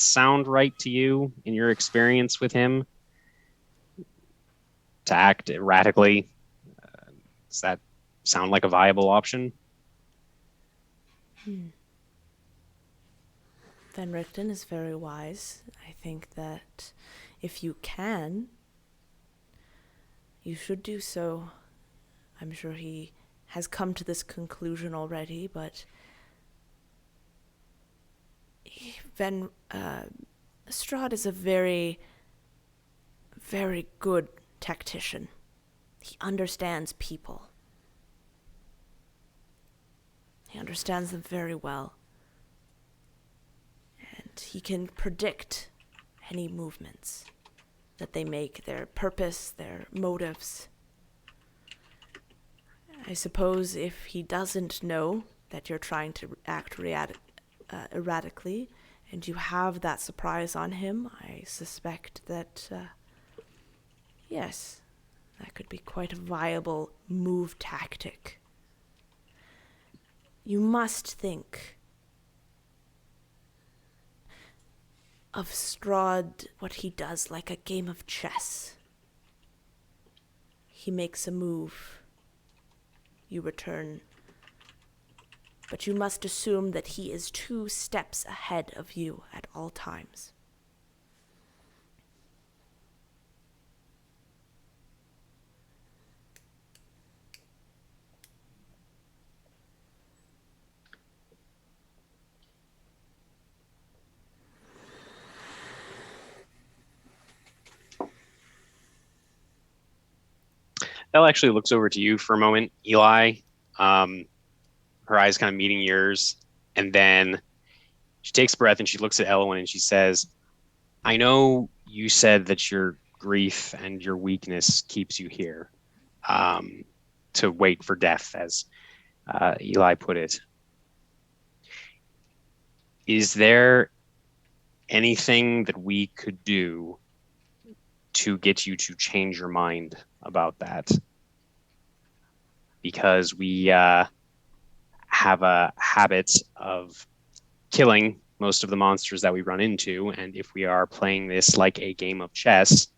sound right to you in your experience with him? To act erratically? Does that sound like a viable option? Van Richten is very wise. I think that if you can, you should do so. I'm sure he has come to this conclusion already, but Strahd is a very, very good tactician. He understands people. He understands them very well. And he can predict any movements that they make, their purpose, their motives. I suppose if he doesn't know that you're trying to act erratically, and you have that surprise on him, I suspect that, yes, that could be quite a viable move tactic. You must think of Strahd, what he does, like a game of chess. He makes a move. You return. But you must assume that he is 2 steps ahead of you at all times. Belle actually looks over to you for a moment, Eli. Her eyes kind of meeting yours, and then she takes a breath and she looks at Elwyn and she says, I know you said that your grief and your weakness keeps you here, to wait for death, as Eli put it. Is there anything that we could do to get you to change your mind about that? Because we have a habit of killing most of the monsters that we run into, and if we are playing this like a game of chess,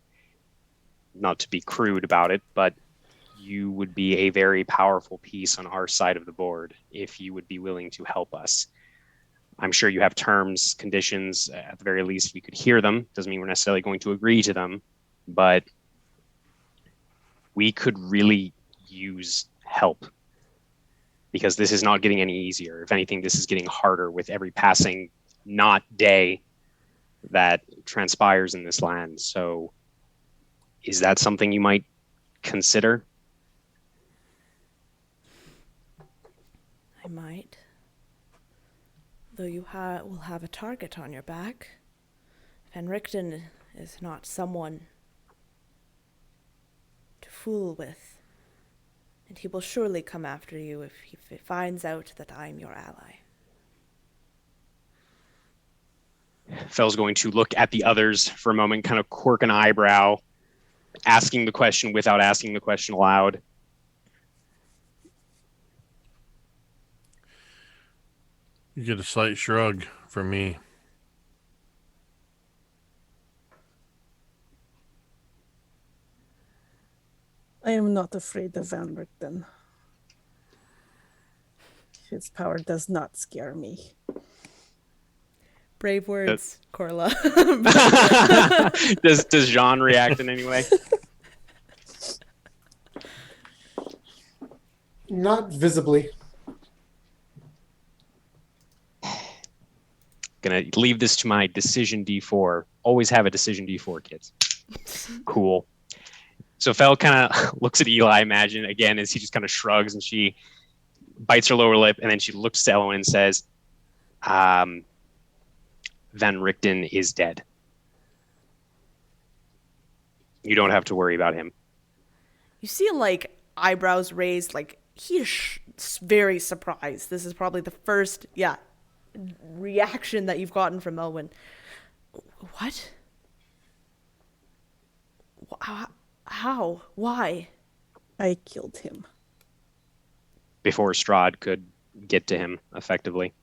not to be crude about it, but you would be a very powerful piece on our side of the board if you would be willing to help us. I'm sure you have terms, conditions. At the very least, we could hear them. Doesn't mean we're necessarily going to agree to them, but we could really use help, because this is not getting any easier. If anything, this is getting harder with every passing not day that transpires in this land. So is that something you might consider? I might. Though you will have a target on your back. Van Richten is not someone to fool with. And he will surely come after you if he finds out that I'm your ally. Fell's going to look at the others for a moment, kind of quirk an eyebrow, asking the question without asking the question aloud. You get a slight shrug from me. I am not afraid of Van Richten. His power does not scare me. Brave words, Corla. Does Jean react in any way? Not visibly. Gonna leave this to my decision D4. Always have a decision D4, kids. Cool. So Fel kind of looks at Eli, I imagine, again, as he just kind of shrugs, and she bites her lower lip, and then she looks to Elwyn and says, Van Richten is dead. You don't have to worry about him. You see, like, eyebrows raised, like, he is very surprised. This is probably the first, reaction that you've gotten from Elwyn. What? How? Why? I killed him. Before Strahd could get to him effectively.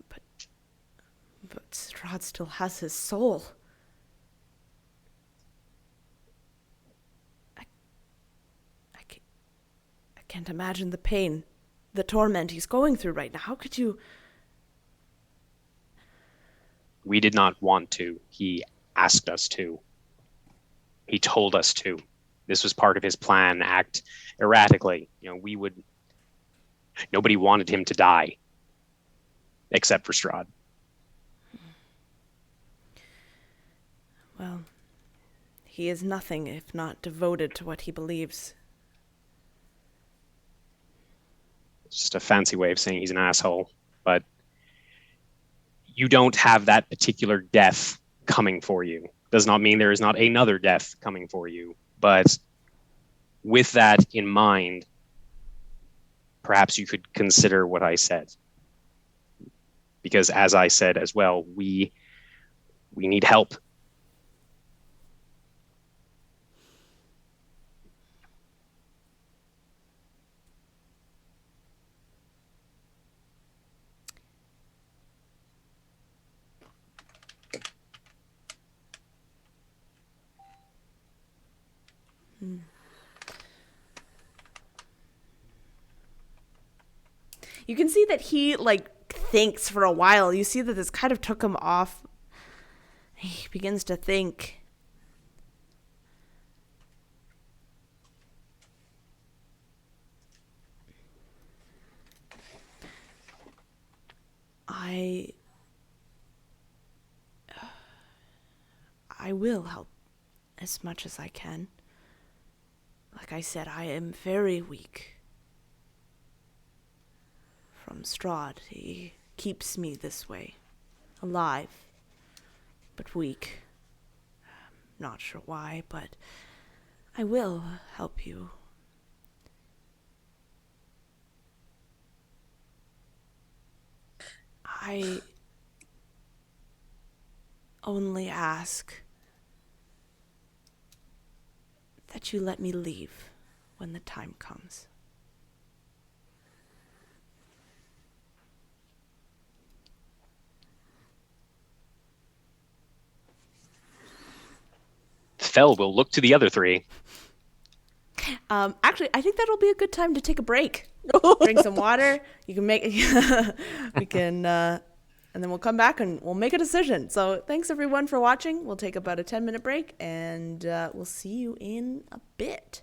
But Strahd still has his soul. I can't imagine the pain, the torment he's going through right now. How could you? We did not want to. He asked us to. He told us to. This was part of his plan, act erratically. Nobody wanted him to die. Except for Strahd. Well, he is nothing if not devoted to what he believes. It's just a fancy way of saying he's an asshole. But you don't have that particular death coming for you. Does not mean there is not another death coming for you. But with that in mind, perhaps you could consider what I said. Because as I said as well, we need help. You can see that he, thinks for a while. You see that this kind of took him off. He begins to think. I will help as much as I can. Like I said, I am very weak. From Strahd, he keeps me this way. Alive, but weak. Not sure why, but I will help you. I only ask that you let me leave when the time comes. Fel will look to the other three. Actually, I think that'll be a good time to take a break. Drink some water. You can make we can and then we'll come back and we'll make a decision. So thanks everyone for watching. We'll take about a 10-minute break and we'll see you in a bit.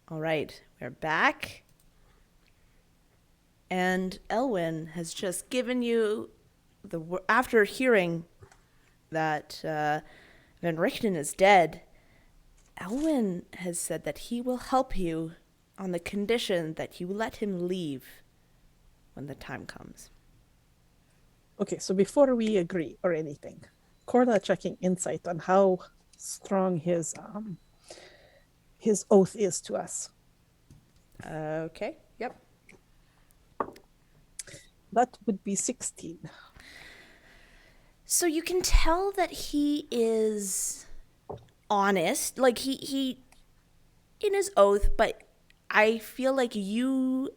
All right, we're back. And Elwyn has just given you after hearing that Van Richten is dead, Elwyn has said that he will help you on the condition that you let him leave when the time comes. Okay, so before we agree or anything, Corla checking insight on how strong his oath is to us. Okay, yep. That would be 16. So you can tell that he is honest, like he in his oath, but I feel like you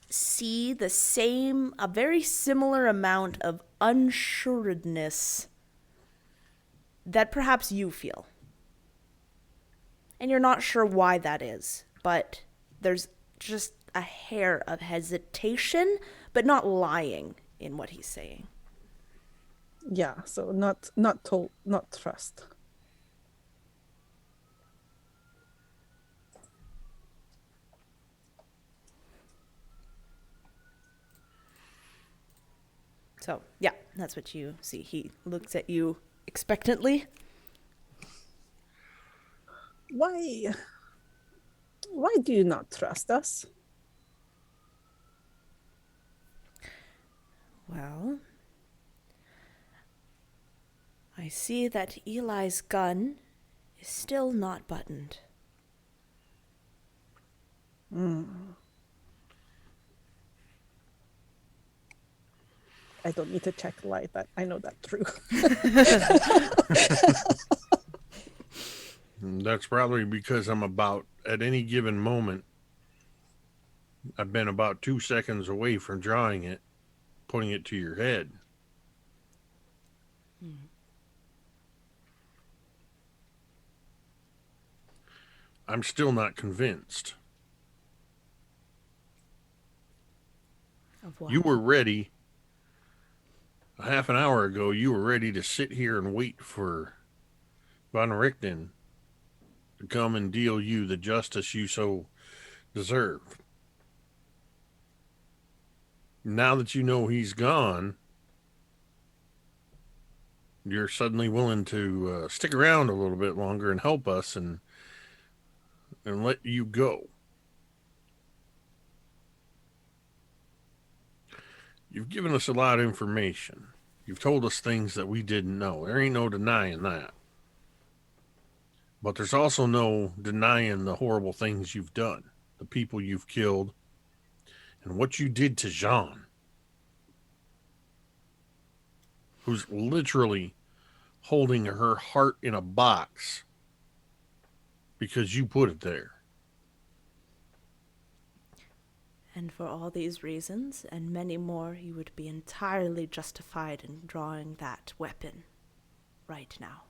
see a very similar amount of unsureness that perhaps you feel. And you're not sure why that is, but there's just a hair of hesitation, but not lying in what he's saying. Yeah, so not trust. So, yeah, that's what you see. He looks at you expectantly. Why do you not trust us? Well, I see that Eli's gun is still not buttoned. I don't need to check light that. I know that true. That's probably because at any given moment, I've been about 2 seconds away from drawing it, putting it to your head. I'm still not convinced. Of what? You were ready. A half an hour ago, you were ready to sit here and wait for Von Richten to come and deal you the justice you so deserve. Now that you know he's gone, you're suddenly willing to stick around a little bit longer and help us and let you go. You've given us a lot of information. You've told us things that we didn't know. There ain't no denying that. But there's also no denying the horrible things you've done, the people you've killed, and what you did to Jean, who's literally holding her heart in a box because you put it there. And for all these reasons, and many more, you would be entirely justified in drawing that weapon right now.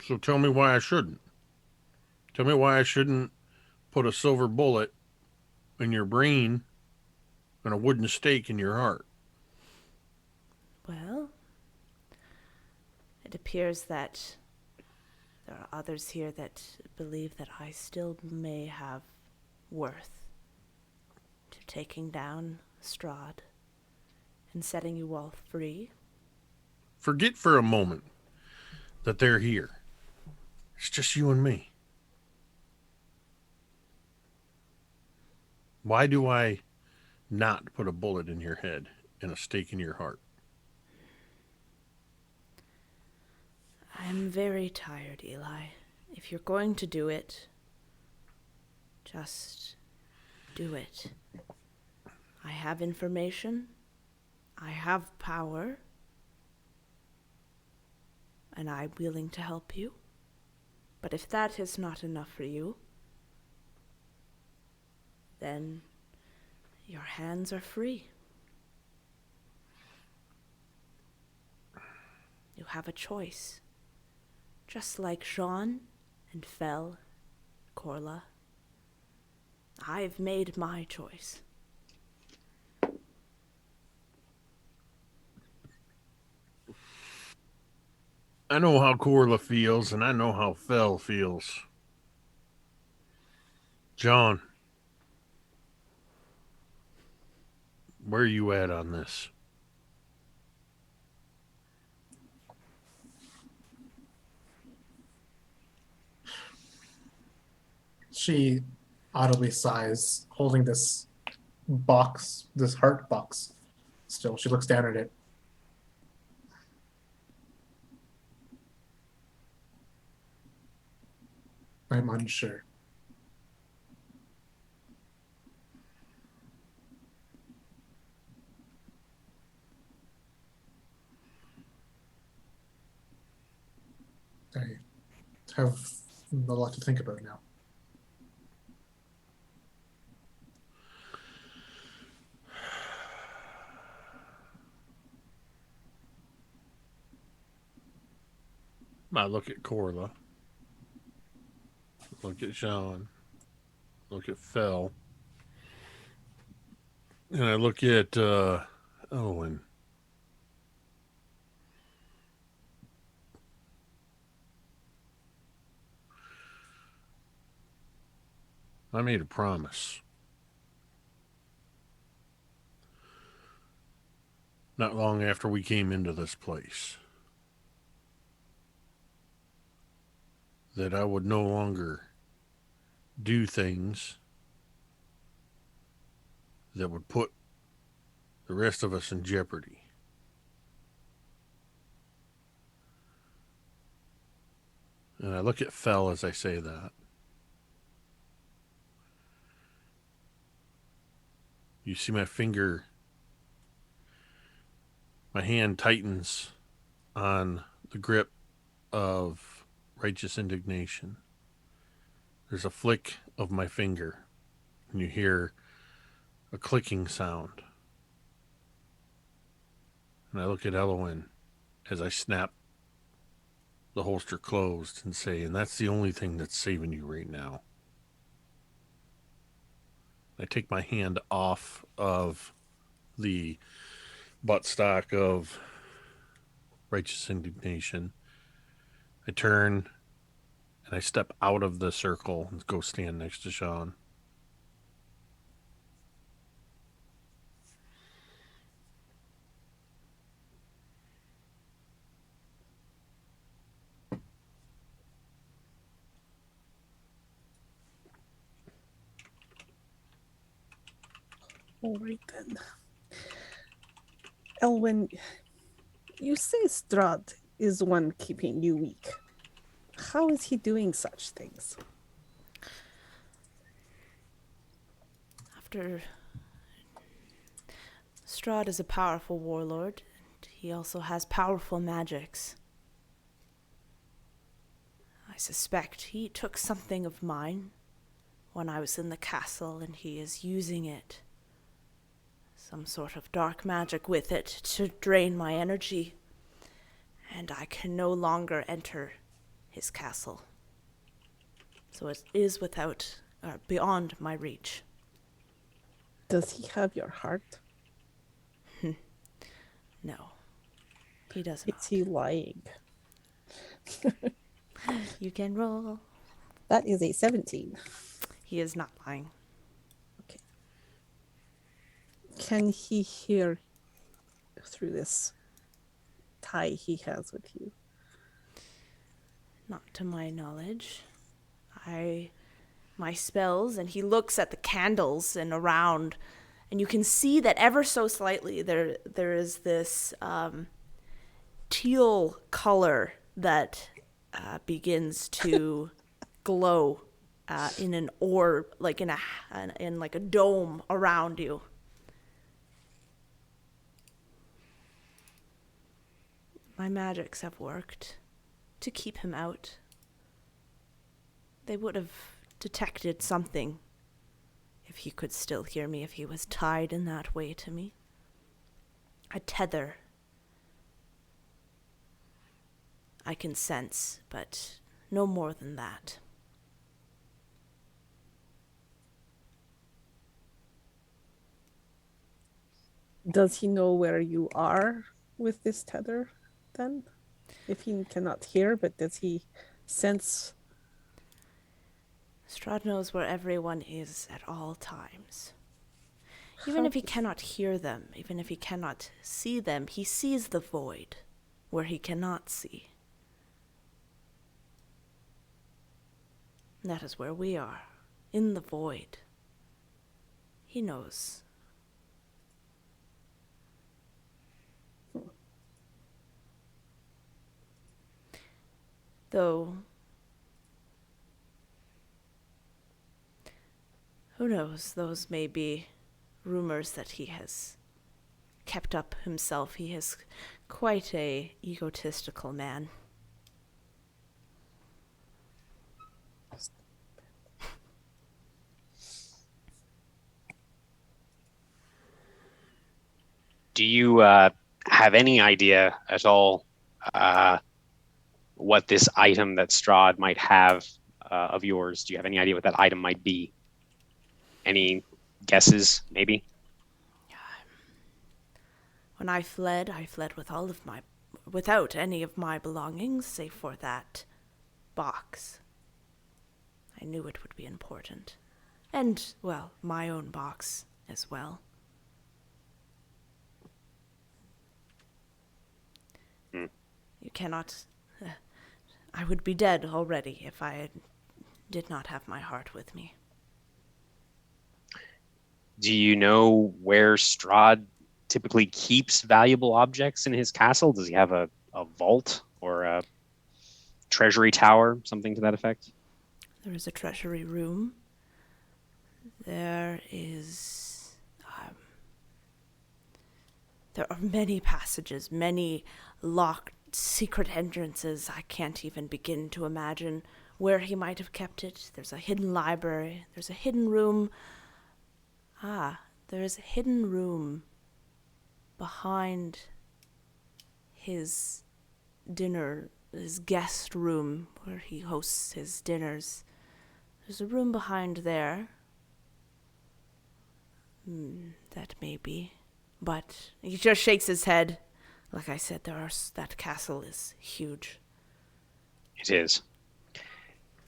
So tell me why I shouldn't. Tell me why I shouldn't put a silver bullet in your brain and a wooden stake in your heart. Well, it appears that there are others here that believe that I still may have worth to taking down Strahd and setting you all free. Forget for a moment that they're here. It's just you and me. Why do I not put a bullet in your head and a stake in your heart? I'm very tired, Eli. If you're going to do it, just do it. I have information. I have power. And I'm willing to help you. But if that is not enough for you, then your hands are free. You have a choice. Just like Jean and Fel, Corla. I've made my choice. I know how Corla feels, and I know how Fell feels. John, where are you at on this? She audibly sighs, holding this box, this heart box. Still, she looks down at it. I'm unsure. I have a lot to think about now. I look at Corla, look at Jean, look at Fell, and I look at Owen. I made a promise. Not long after we came into this place, that I would no longer do things that would put the rest of us in jeopardy. And I look at Fell as I say that. You see my finger, my hand tightens on the grip of righteous indignation. There's a flick of my finger, and you hear a clicking sound. And I look at Elowen as I snap the holster closed and say, and that's the only thing that's saving you right now. I take my hand off of the buttstock of righteous indignation. I turn and I step out of the circle and go stand next to Sean. All right then. Elwyn, you say Strahd is the one keeping you weak. How is he doing such things? After Strahd is a powerful warlord, and he also has powerful magics. I suspect he took something of mine when I was in the castle, and he is using it. Some sort of dark magic with it to drain my energy, and I can no longer enter his castle. So it is beyond my reach. Does he have your heart? No, he does Is not. he lying? You can roll. That is a 17. He is not lying. Okay. Can he hear through this tie he has with you? Not to my knowledge. My spells, and he looks at the candles and around, and you can see that ever so slightly there is this teal color that begins to glow in an orb, like in like a dome around you. My magics have worked to keep him out. They would have detected something if he could still hear me, if he was tied in that way to me. A tether I can sense, but no more than that. Does he know where you are with this tether then? If he cannot hear, but does he sense? Strahd knows where everyone is at all times. Even How if he cannot hear them, even if he cannot see them, he sees the void where he cannot see. That is where we are, in the void. He knows. Though, who knows, those may be rumors that he has kept up himself. He is quite a egotistical man. Do you have any idea at all what this item that Strahd might have of yours? Do you have any idea what that item might be? Any guesses, maybe? When I fled without any of my belongings, save for that box. I knew it would be important. And, well, my own box as well. You cannot... I would be dead already if I did not have my heart with me. Do you know where Strahd typically keeps valuable objects in his castle? Does he have a vault or a treasury tower, something to that effect? There is a treasury room. There is... there are many passages, many locked secret entrances. I can't even begin to imagine where he might have kept it. There's a hidden library. There's a hidden room. There is a hidden room behind his guest room where he hosts his dinners. There's a room behind there. That may be. But he just shakes his head. Like I said, that castle is huge. It is.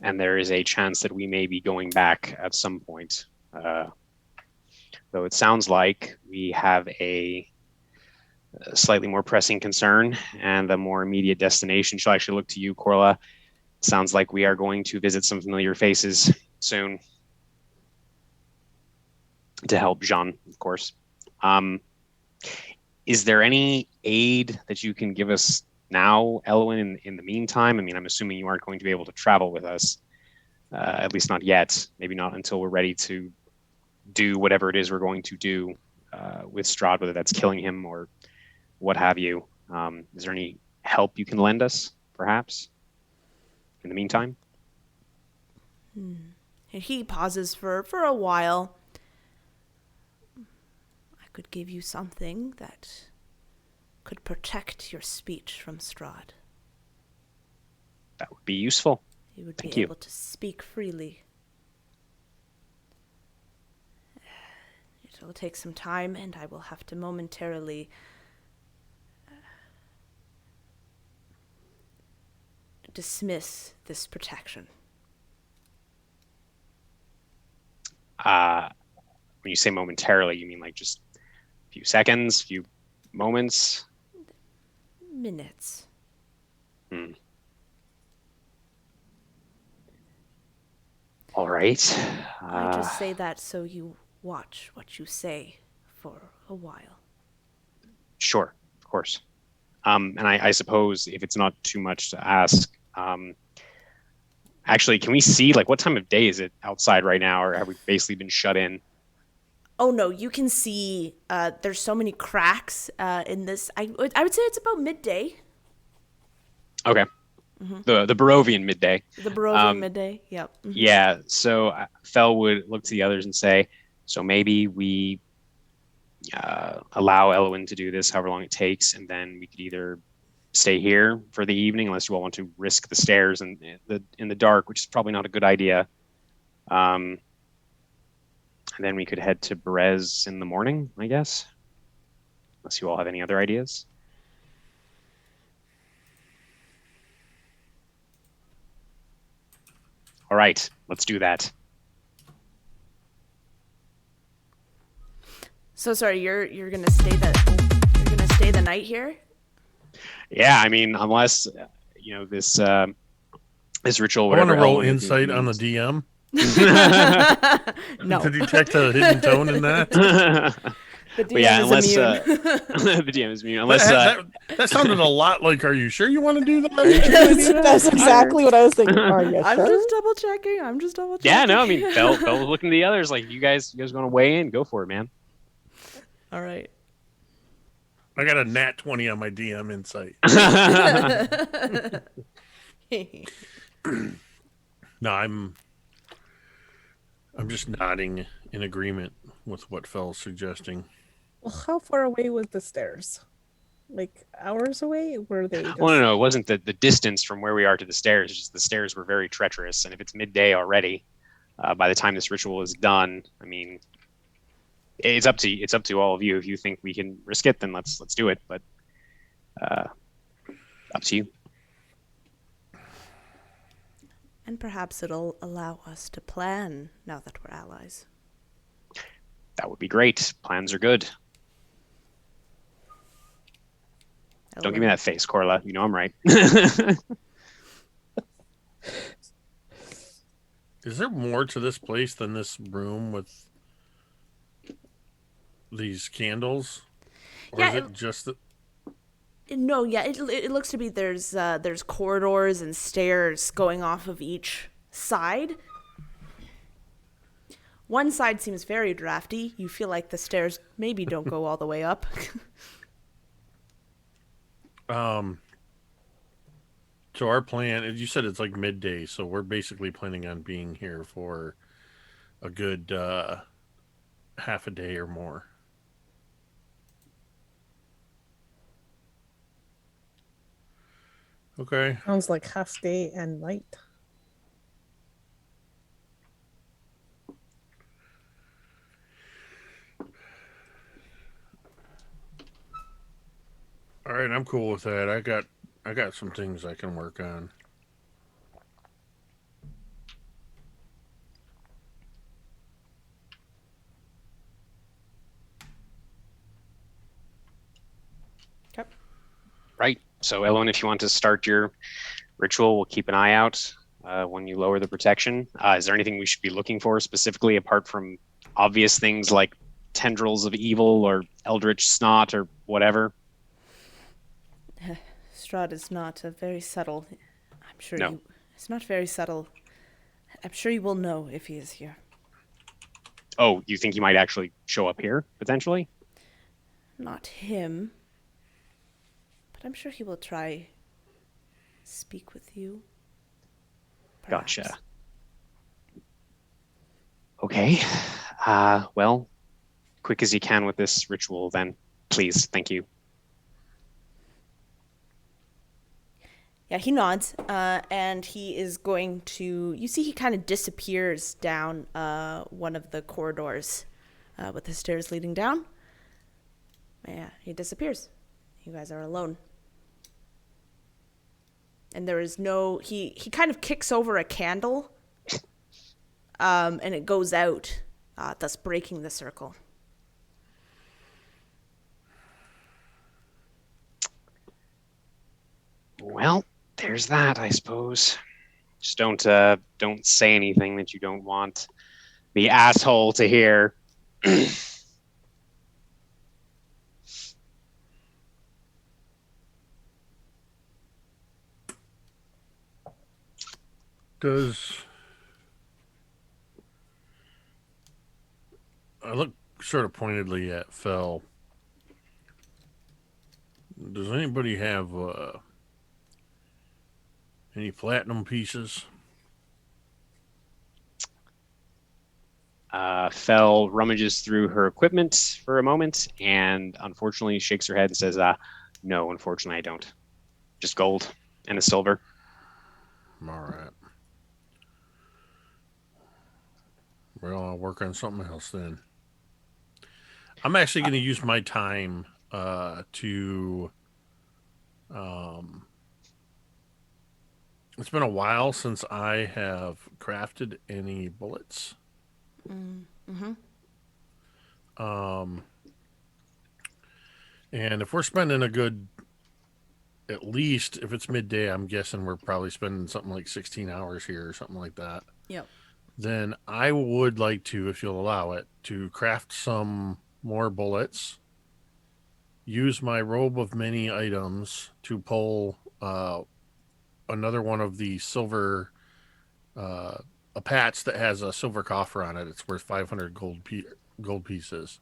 And there is a chance that we may be going back at some point. Though it sounds like we have a slightly more pressing concern, and the more immediate destination shall actually look to you, Corla. It sounds like we are going to visit some familiar faces soon to help Jean, of course. Is there any aid that you can give us now, Elwyn, in the meantime? I mean, I'm assuming you aren't going to be able to travel with us, at least not yet. Maybe not until we're ready to do whatever it is we're going to do with Strahd, whether that's killing him or what have you. Is there any help you can lend us, perhaps, in the meantime? He pauses for a while. I could give you something that could protect your speech from Strahd. That would be useful. You would Thank be you. able to speak freely. It will take some time, and I will have to momentarily dismiss this protection. When you say momentarily, you mean like just a few seconds, few moments? Minutes. All right. I just say that so you watch what you say for a while. Sure, of course. And I suppose if it's not too much to ask, actually, can we see, like, what time of day is it outside right now, or have we basically been shut in? Oh no, you can see there's so many cracks in this. I would say it's about midday. Okay. The Barovian midday. The Barovian midday, yep. Yeah, so Fel would look to the others and say, so maybe we allow Elwyn to do this however long it takes, and then we could either stay here for the evening, unless you all want to risk the stairs and in the dark, which is probably not a good idea. And then we could head to Berez in the morning, I guess, unless you all have any other ideas. All right, let's do that. So sorry, you're gonna stay the night here? Yeah, I mean, unless this this ritual, I want whatever to roll element it insight on the means. DM No. to detect a hidden tone in that. The But yeah, DM is unless immune. the DM is immune, unless That sounded a lot like, are you sure you want to do that? Are you sure you wanna do that? That's exactly what I was thinking. Are you I'm sure? just double checking. I'm just double checking. yeah, no, I mean, Bell was looking to the others like, you guys want to weigh in? Go for it, man. All right. I got a nat 20 on my DM insight. No, I'm just nodding in agreement with what Fell's suggesting. Well, how far away was the stairs? Like hours away? Were they just... Well, no, it wasn't the distance from where we are to the stairs. Just the stairs were very treacherous, and if it's midday already, by the time this ritual is done, I mean, it's up to all of you. If you think we can risk it, then let's do it. But up to you. And perhaps it'll allow us to plan now that we're allies. That would be great. Plans are good. Don't give me that face, Corla. You know I'm right. Is there more to this place than this room with these candles? Or Yeah, is it just that? No, yeah, it looks to be there's corridors and stairs going off of each side. One side seems very drafty. You feel like the stairs maybe don't go all the way up. So our plan, as you said, it's like midday, so we're basically planning on being here for a good half a day or more. Okay. Sounds like half day and night. All right, I'm cool with that. I got some things I can work on. Okay. Right. So, Elwin, if you want to start your ritual, we'll keep an eye out when you lower the protection. Is there anything we should be looking for specifically, apart from obvious things like tendrils of evil or eldritch snot or whatever? Strahd is not very subtle. I'm sure No. it's not very subtle. I'm sure you will know if he is here. Oh, you think he might actually show up here, potentially? Not him. But I'm sure he will try speak with you. Perhaps. Gotcha. Okay. Well, quick as you can with this ritual, then. Please. Thank you. Yeah, he nods, and he is going to... You see he kind of disappears down one of the corridors with the stairs leading down. Yeah, he disappears. You guys are alone. And there is no... He kind of kicks over a candle, and it goes out, thus breaking the circle. Well, there's that, I suppose. Just don't say anything that you don't want the asshole to hear. I look sort of pointedly at Fell. Does anybody have any platinum pieces? Fell rummages through her equipment for a moment and unfortunately shakes her head and says, no, unfortunately I don't. Just gold and a silver. All right. Well, I'll work on something else then. I'm actually going to use my time to It's been a while since I have crafted any bullets. Mm-hmm. Um, and if we're spending a good, at least if it's midday, I'm guessing we're probably spending something like 16 hours here or something like that. Yep. Then I would like to, if you'll allow it, to craft some more bullets, use my robe of many items to pull another one of the silver, uh, a patch that has a silver coffer on it. It's worth 500 gold pieces,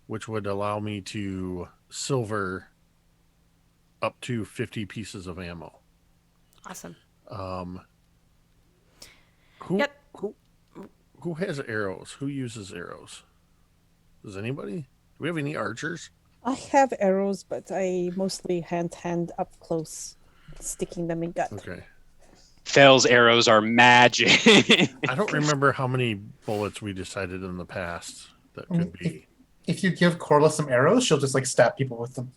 which would allow me to silver up to 50 pieces of ammo. Awesome. Um, who, Yep. who has arrows? Who uses arrows? Does anybody? Do we have any archers? I have arrows, but I mostly hand up close, sticking them in gut. Okay. Fel's arrows are magic. I don't remember how many bullets we decided in the past that could be. If you give Corla some arrows, she'll just like stab people with them.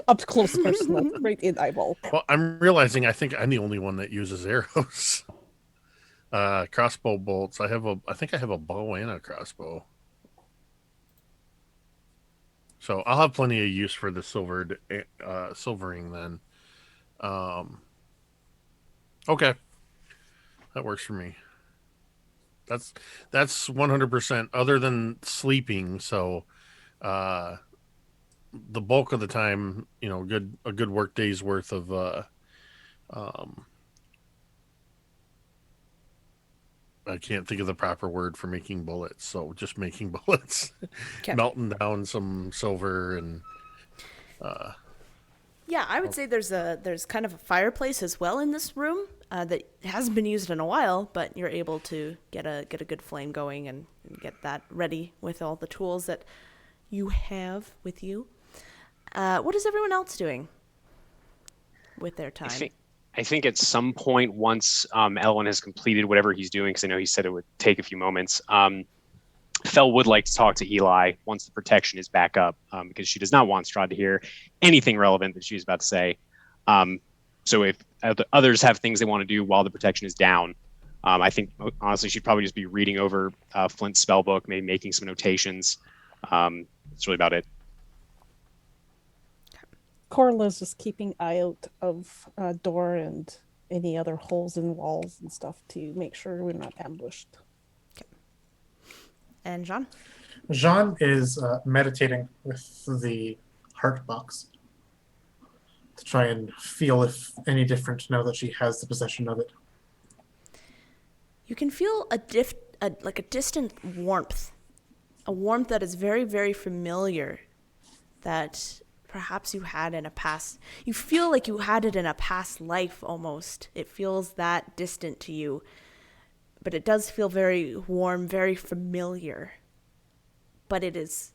Up close, personal, right in eyeball. Well, I'm realizing I think I'm the only one that uses arrows. Crossbow bolts. I think I have a bow and a crossbow. So I'll have plenty of use for the silvering then. Okay, that works for me. That's 100% other than sleeping. So, the bulk of the time, a good work day's worth of I can't think of the proper word for making bullets. So just making bullets, Okay. melting down some silver and. Yeah, I would say there's kind of a fireplace as well in this room that hasn't been used in a while, but you're able to get a good flame going and get that ready with all the tools that you have with you. What is everyone else doing with their time? I think at some point, once Elwin has completed whatever he's doing, because I know he said it would take a few moments, Fel would like to talk to Eli once the protection is back up, because she does not want Strahd to hear anything relevant that she's about to say. So if others have things they want to do while the protection is down, I think, honestly, she'd probably just be reading over Flint's spell book, maybe making some notations. That's really about it. Corla's just keeping eye out of door and any other holes in walls and stuff to make sure we're not ambushed. And Jean? Jean is meditating with the heart box to try and feel if any different now that she has the possession of it. You can feel a distant warmth, a warmth that is very, very familiar, that perhaps you had in a past. You feel like you had it in a past life almost. It feels that distant to you, but it does feel very warm, very familiar. But it is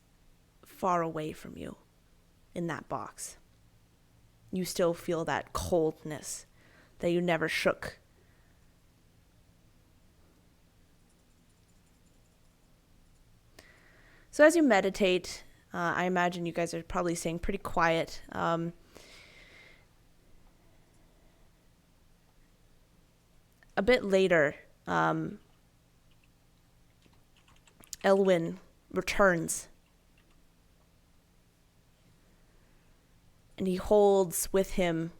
far away from you in that box. You still feel that coldness that you never shook. So as you meditate, I imagine you guys are probably staying pretty quiet. A bit later, Elwin returns. And he holds with him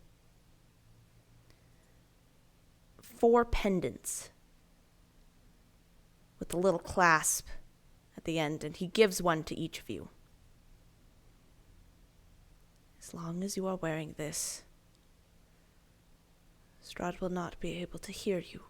4 pendants with a little clasp at the end, and he gives one to each of you. As long as you are wearing this, Strahd will not be able to hear you.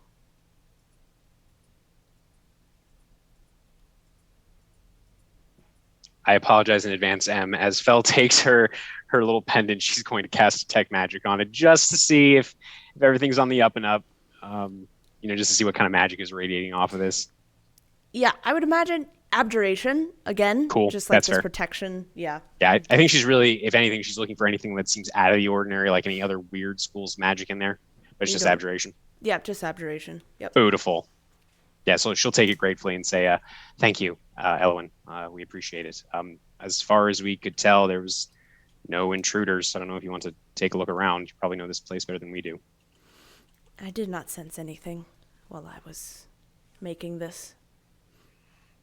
I apologize in advance, Em. As Fel takes her little pendant, she's going to cast detect magic on it just to see if everything's on the up and up. Just to see what kind of magic is radiating off of this. Yeah, I would imagine abjuration again. Cool. Just like That's this fair. protection. Yeah. Yeah, I think she's really, if anything, she's looking for anything that seems out of the ordinary, like any other weird school's magic in there. But it's just abjuration. Yeah, just abjuration. Yep. Beautiful. Yeah, so she'll take it gratefully and say, thank you, Elwin. We appreciate it. As far as we could tell, there was no intruders. I don't know if you want to take a look around. You probably know this place better than we do. I did not sense anything while I was making this.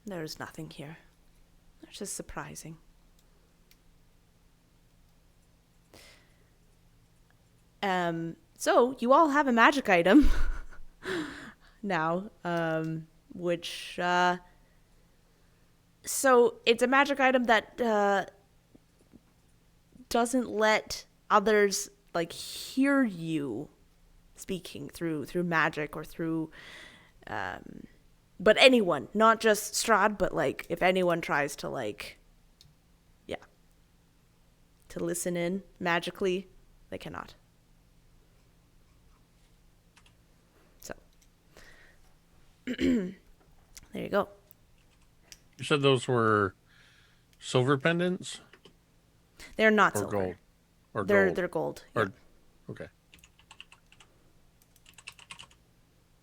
There is nothing here. It's just surprising. So you all have a magic item now, which, so it's a magic item that, doesn't let others, like, hear you speaking through magic or through, but anyone, not just Strahd, but, like, if anyone tries to, like, yeah, to listen in magically, they cannot. So, there you go. You said those were silver pendants They're not or silver. gold? Or They're gold? they're gold. Or, Yeah. okay.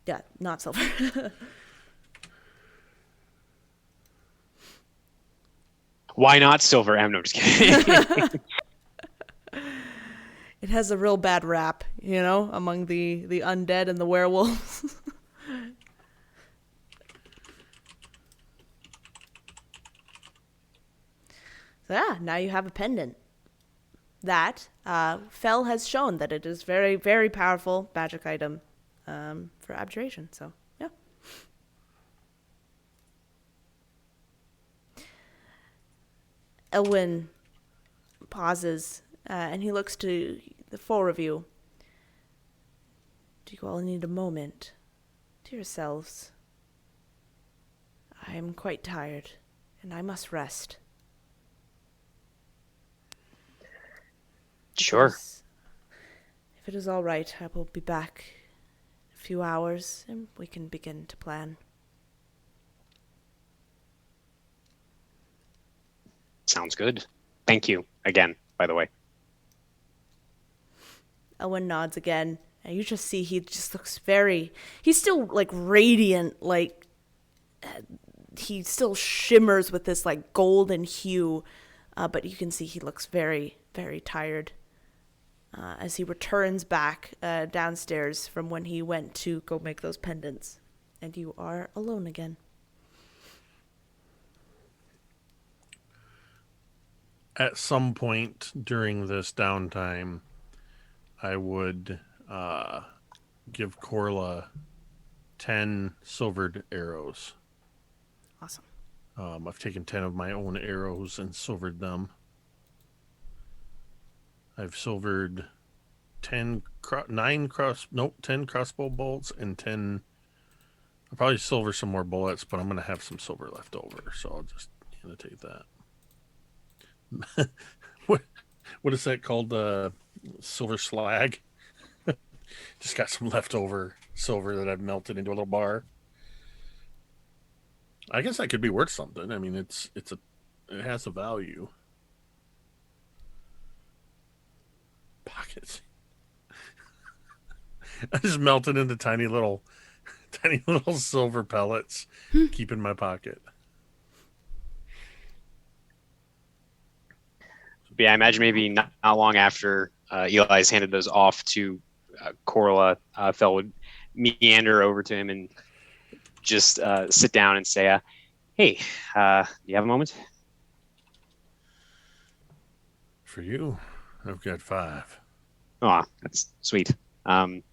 Yeah, not silver. Why not silver? No, just kidding. It has a real bad rap, you know, among the undead and the werewolves. So yeah, now you have a pendant. That Fel has shown that it is very, very powerful magic item for abjuration. So yeah. Elwyn pauses and he looks to the four of you. Do you all need a moment to yourselves? I am quite tired, and I must rest. Sure. If it is all right, I will be back in a few hours, and we can begin to plan. Sounds good. Thank you again, by the way. Elwyn nods again, and you just see he just looks very... He's still, like, radiant, like... He still shimmers with this, like, golden hue, but you can see he looks very, very tired as he returns back downstairs from when he went to go make those pendants. And you are alone again. At some point during this downtime, I would give Corla 10 silvered arrows. Awesome. I've taken 10 of my own arrows and silvered them. I've silvered 10 crossbow bolts and 10... I'll probably silver some more bullets, but I'm going to have some silver left over, so I'll just annotate that. What is that called? Silver slag? Just got some leftover silver that I've melted into a little bar. I guess that could be worth something. I mean, it has a value. Pockets. I just melted into tiny little silver pellets. Keep in my pocket. But yeah, I imagine maybe not long after Eli's handed those off to Corla, Fel would meander over to him and just sit down and say, hey, do you have a moment? For you, I've got 5. Oh, that's sweet. She kind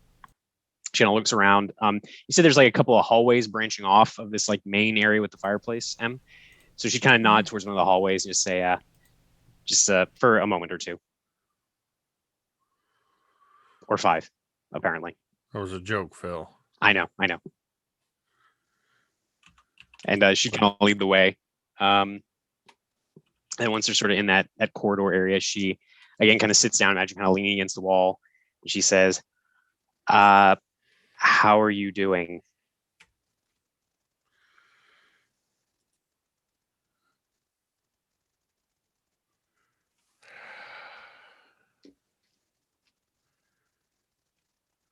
of looks around. You said there's like a couple of hallways branching off of this like main area with the fireplace, Em. So she kind of nod towards one of the hallways and just say, just for a moment or two. Or 5, apparently. That was a joke, Phil. I know. And she can lead the way. And once they're sort of in that corridor area, she again kind of sits down, imagine kind of leaning against the wall. And she says, how are you doing?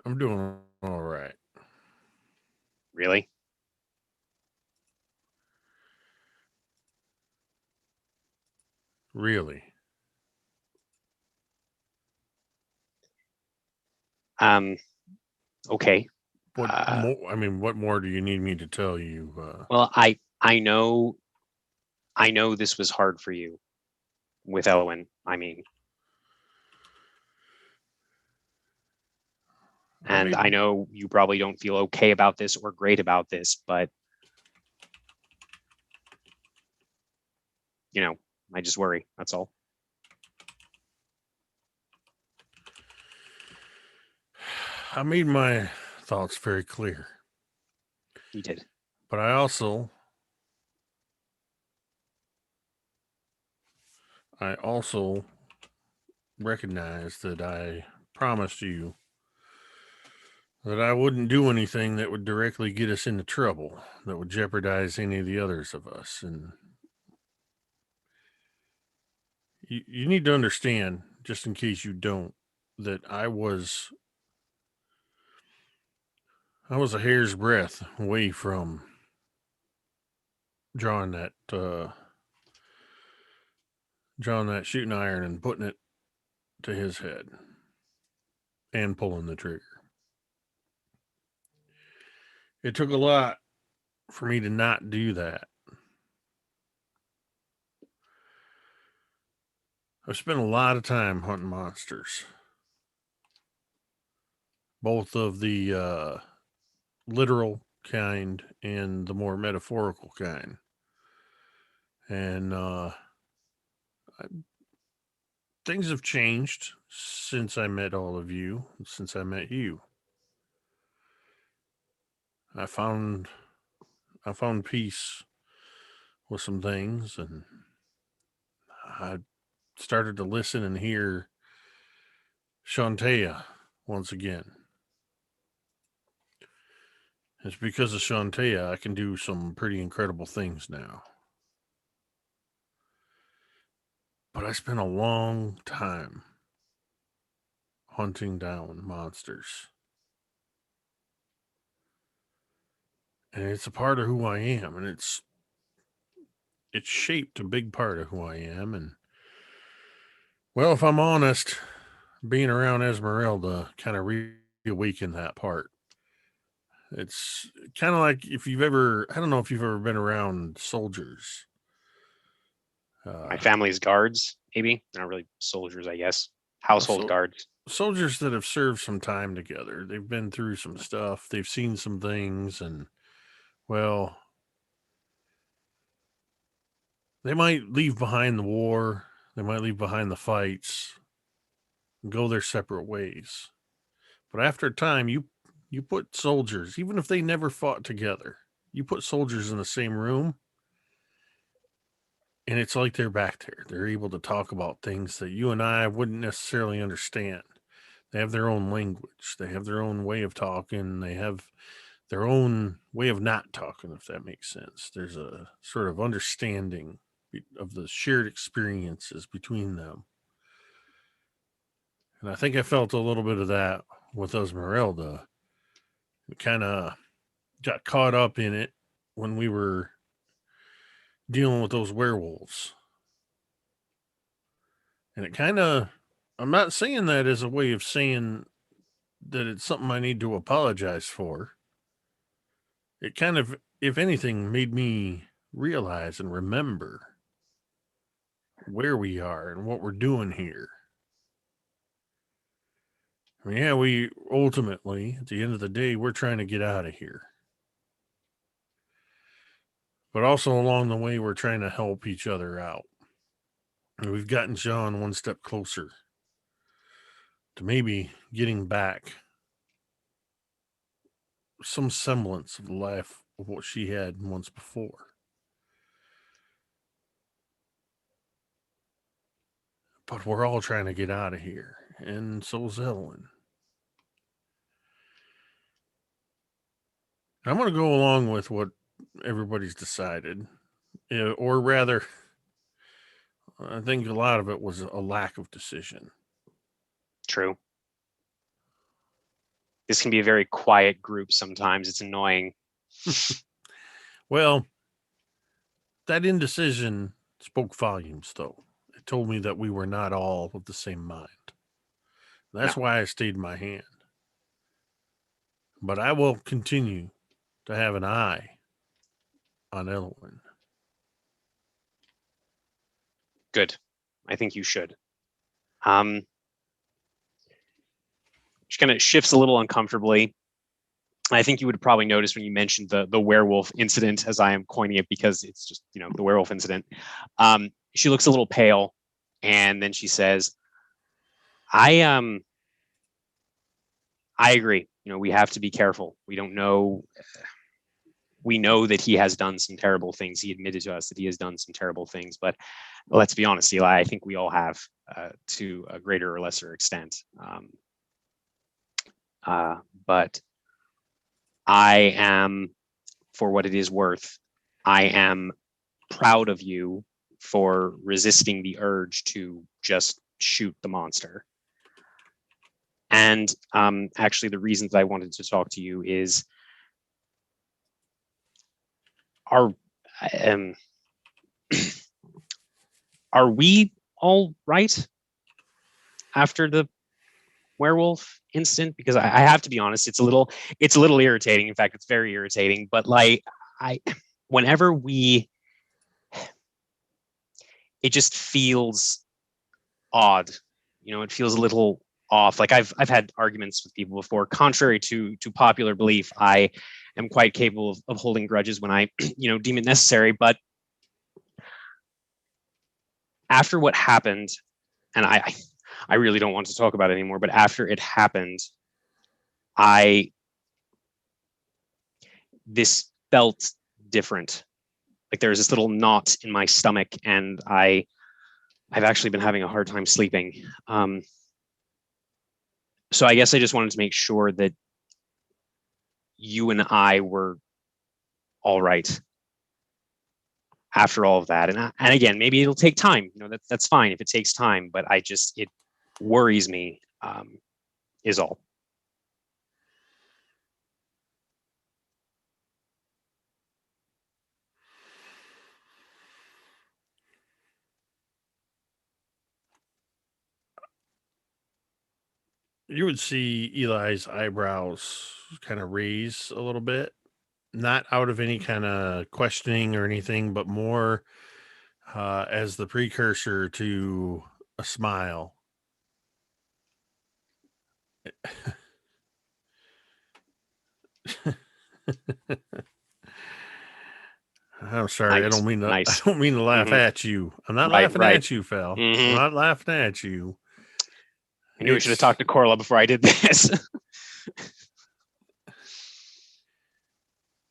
I'm doing all right. Really? Really? Okay. What more? I mean, what more do you need me to tell you? Well, I know this was hard for you with Elwyn. I mean, and I know you probably don't feel okay about this or great about this, but I just worry. That's all. I made my thoughts very clear, You did. but I also recognize that I promised you that I wouldn't do anything that would directly get us into trouble, that would jeopardize any of the others of us. And you need to understand, just in case you don't, that I was a hair's breadth away from drawing that shooting iron and putting it to his head and pulling the trigger. It took a lot for me to not do that. I've spent a lot of time hunting monsters, both of the literal kind and the more metaphorical kind. And things have changed since I met all of you, since I met you. I found peace with some things, and I started to listen and hear Shantea once again. It's because of Shantea I can do some pretty incredible things now. But I spent a long time hunting down monsters. And it's a part of who I am, and it's shaped a big part of who I am. And well, if I'm honest, being around Esmeralda kind of reawakened that part. It's kind of like if you've ever, I don't know if you've ever been around soldiers. My family's guards, maybe. They're not really soldiers, I guess. Household guards. Soldiers that have served some time together. They've been through some stuff. They've seen some things, and well, they might leave behind the war. They might leave behind the fights and go their separate ways. But after a time, you put soldiers, even if they never fought together, you put soldiers in the same room, and it's like they're back there. They're able to talk about things that you and I wouldn't necessarily understand. They have their own language. They have their own way of talking. They have their own way of not talking, if that makes sense. There's a sort of understanding of the shared experiences between them. And I think I felt a little bit of that with Esmeralda. We kind of got caught up in it when we were dealing with those werewolves. And it kind of, I'm not saying that as a way of saying that it's something I need to apologize for. It kind of, if anything, made me realize and remember where we are and what we're doing here. I mean, yeah, we ultimately, at the end of the day, we're trying to get out of here. But also along the way, we're trying to help each other out. And we've gotten John one step closer to maybe getting back some semblance of the life of what she had once before. But we're all trying to get out of here, and so's Ellen. I'm going to go along with what everybody's decided, or rather, I think a lot of it was a lack of decision. True. This can be a very quiet group sometimes. It's annoying. Well, that indecision spoke volumes, though. It told me that we were not all of the same mind. That's why I stayed my hand. But I will continue to have an eye on Elwyn. Good. I think you should. She kind of shifts a little uncomfortably. I think you would probably notice when you mentioned the werewolf incident, as I am coining it, because it's just, the werewolf incident. She looks a little pale, and then she says, I agree. We have to be careful. We don't know. We know that he has done some terrible things. He admitted to us that he has done some terrible things. But let's be honest, Eli, I think we all have, to a greater or lesser extent. But I am, for what it is worth, I am proud of you for resisting the urge to just shoot the monster. And actually, the reason that I wanted to talk to you is, are we all right after the werewolf incident? Because I have to be honest, it's a little irritating. In fact, it's very irritating. But whenever it just feels odd. It feels a little off. Like I've had arguments with people before. Contrary to popular belief, I am quite capable of holding grudges when I deem it necessary. But after what happened, and I really don't want to talk about it anymore, but after it happened, this felt different. Like there was this little knot in my stomach, and I've actually been having a hard time sleeping. So I guess I just wanted to make sure that you and I were all right after all of that. And again, maybe it'll take time. That's fine if it takes time, but it worries me, is all. You would see Eli's eyebrows kind of raise a little bit, not out of any kind of questioning or anything, but more as the precursor to a smile. I'm sorry. Nice. I don't mean to. Nice. I don't mean to laugh Mhm. at you. I'm not Right, laughing right. at you, Fel. Mhm. I'm not laughing at you. I knew I should have talked to Corla before I did this.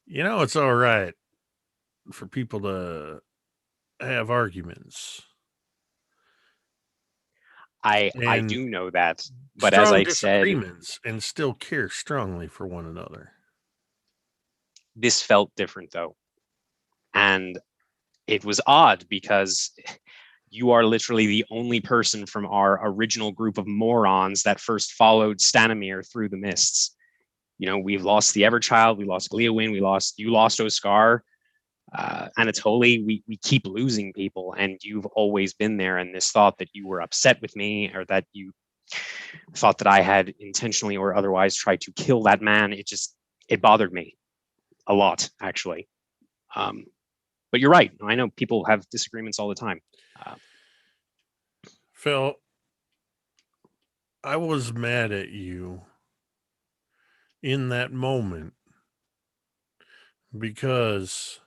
It's all right for people to have arguments. I And do know that, but as strong I said, disagreements and still care strongly for one another. this felt different though. And it was odd because you are literally the only person from our original group of morons that first followed Stanimir through the mists. We've lost the Everchild, we lost Gleowin, you lost Oscar, Anatoly. We keep losing people, and you've always been there. And this thought that you were upset with me, or that you thought that I had intentionally or otherwise tried to kill that man, it bothered me a lot, actually. But you're right. I know people have disagreements all the time. Phil, I was mad at you in that moment because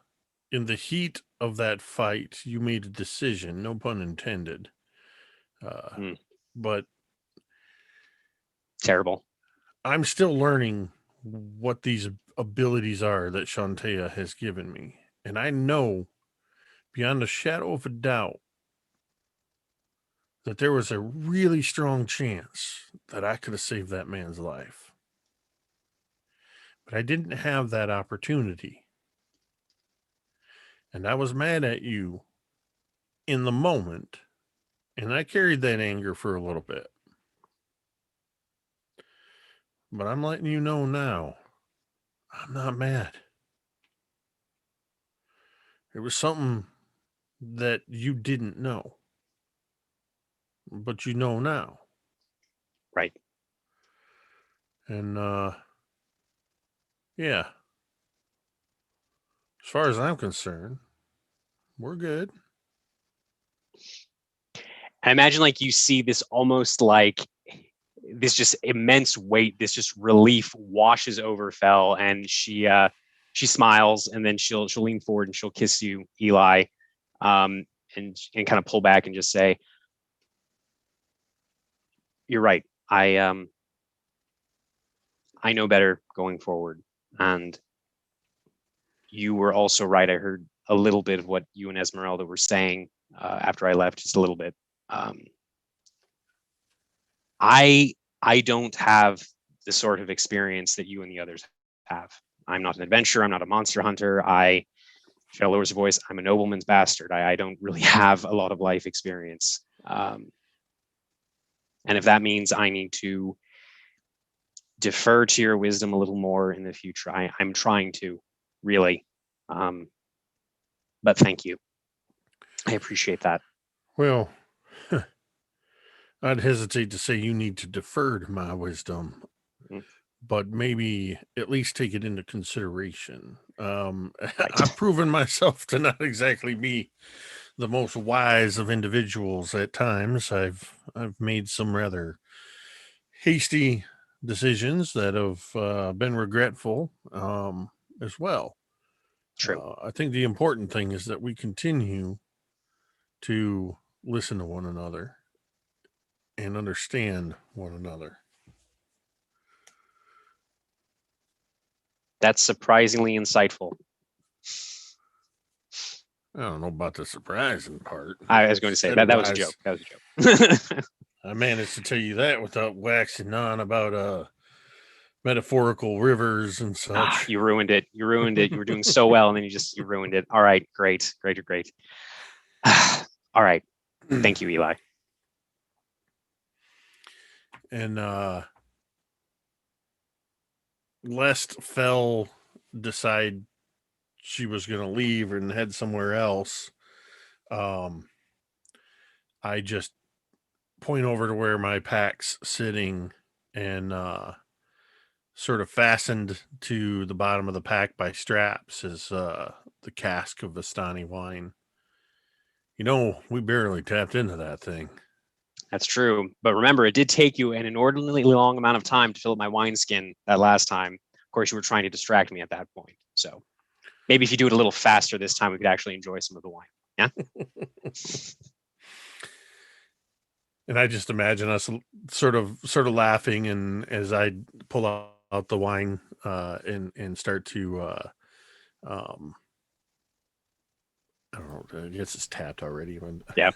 in the heat of that fight, you made a decision, no pun intended. But terrible. I'm still learning what these abilities are that Shantea has given me. And I know beyond a shadow of a doubt that there was a really strong chance that I could have saved that man's life. But I didn't have that opportunity. And I was mad at you in the moment. And I carried that anger for a little bit. But I'm letting you know now, I'm not mad. It was something that you didn't know, but you know now. Right. And Yeah. As far as I'm concerned, we're good. I imagine like you see this almost like this just immense weight, this just relief washes over Fel, and she smiles, and then she'll lean forward and she'll kiss you, Eli, um, and kind of pull back and just say, "You're right. I know better going forward, and you were also right. I heard a little bit of what you and Esmeralda were saying after I left, just a little bit. Um, I I don't have the sort of experience that you and the others have. I'm not an adventurer. I'm not a monster hunter. Shall lowers her voice. I'm a nobleman's bastard. I don't really have a lot of life experience. And if that means I need to defer to your wisdom a little more in the future, I'm trying to, really. But thank you. I appreciate that. Well, I'd hesitate to say you need to defer to my wisdom, but maybe at least take it into consideration. Right. I've proven myself to not exactly be the most wise of individuals at times. I've made some rather hasty decisions that have been regretful as well. True. I think the important thing is that we continue to listen to one another and understand one another. That's surprisingly insightful. I don't know about the surprising part. I was going to say Instead of that was a wise, joke. That was a joke. I managed to tell you that without waxing on about metaphorical rivers and such. You ruined it. You ruined it. You were doing so well, and then you ruined it. All right, great. All right. Thank you, Eli. And lest Fel decide she was going to leave and head somewhere else, I just point over to where my pack's sitting and sort of fastened to the bottom of the pack by straps is the cask of Vistani wine. You know, we barely tapped into that thing. That's true. But remember, it did take you an inordinately long amount of time to fill up my wineskin that last time. Of course, you were trying to distract me at that point. So maybe if you do it a little faster this time, we could actually enjoy some of the wine. Yeah. And I just imagine us sort of laughing, and as I pull out the wine and start to I don't know, I guess it's tapped already. Yeah.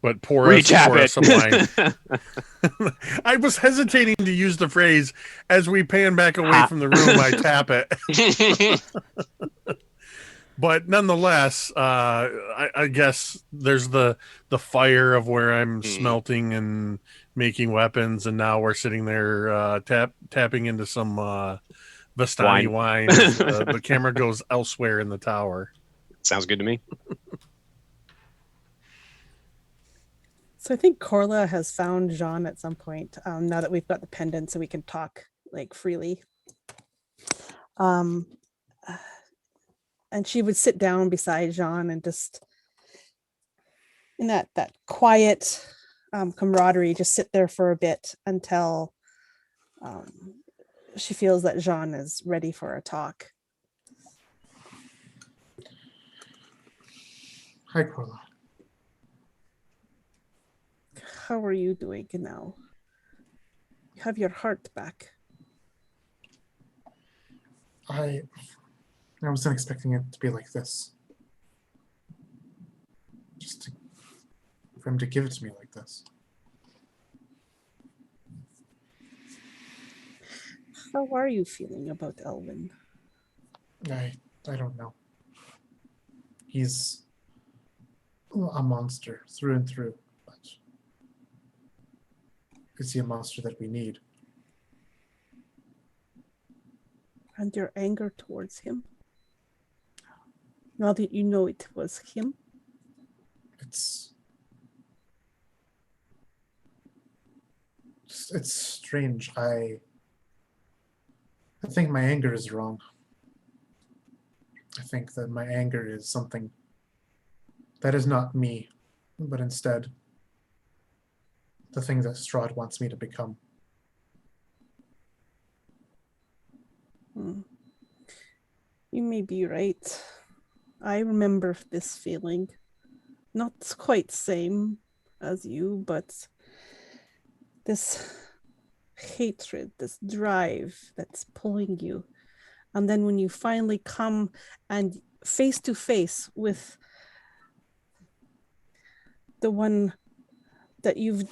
But pour us some wine. I was hesitating to use the phrase as we pan back away from the room. I tap it. But nonetheless, I guess there's the fire of where I'm smelting and making weapons, and now we're sitting there tapping into some Vistani wine. The camera goes elsewhere in the tower. Sounds good to me. So I think Corla has found Jean at some point, now that we've got the pendant, so we can talk like freely. And she would sit down beside Jean and just in that quiet camaraderie, just sit there for a bit until she feels that Jean is ready for a talk. Hi, Corla. How are you doing now? You have your heart back. I wasn't expecting it to be like this. For him to give it to me like this. How are you feeling about Elwyn? I don't know. He's a monster through and through, but is he a monster that we need? And your anger towards him? Now that you know it was him? It's strange. I think my anger is wrong. I think that my anger is something that is not me, but instead the thing that Strahd wants me to become. Hmm. You may be right. I remember this feeling. Not quite same as you, but this hatred, this drive that's pulling you. And then when you finally come and face to face with the one that you've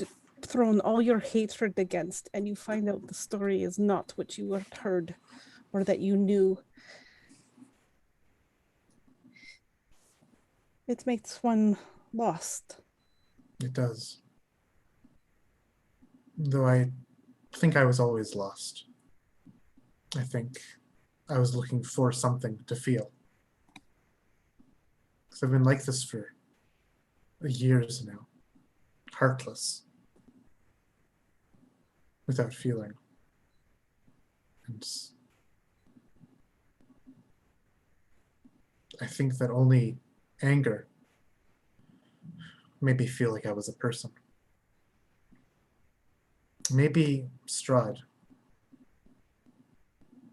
thrown all your hatred against, and you find out the story is not what you had heard or that you knew, it makes one lost. It does. Though I think I was always lost. I think I was looking for something to feel. Because I've been like this for years now. Heartless. Without feeling. And I think that only anger made me feel like I was a person. Maybe Strahd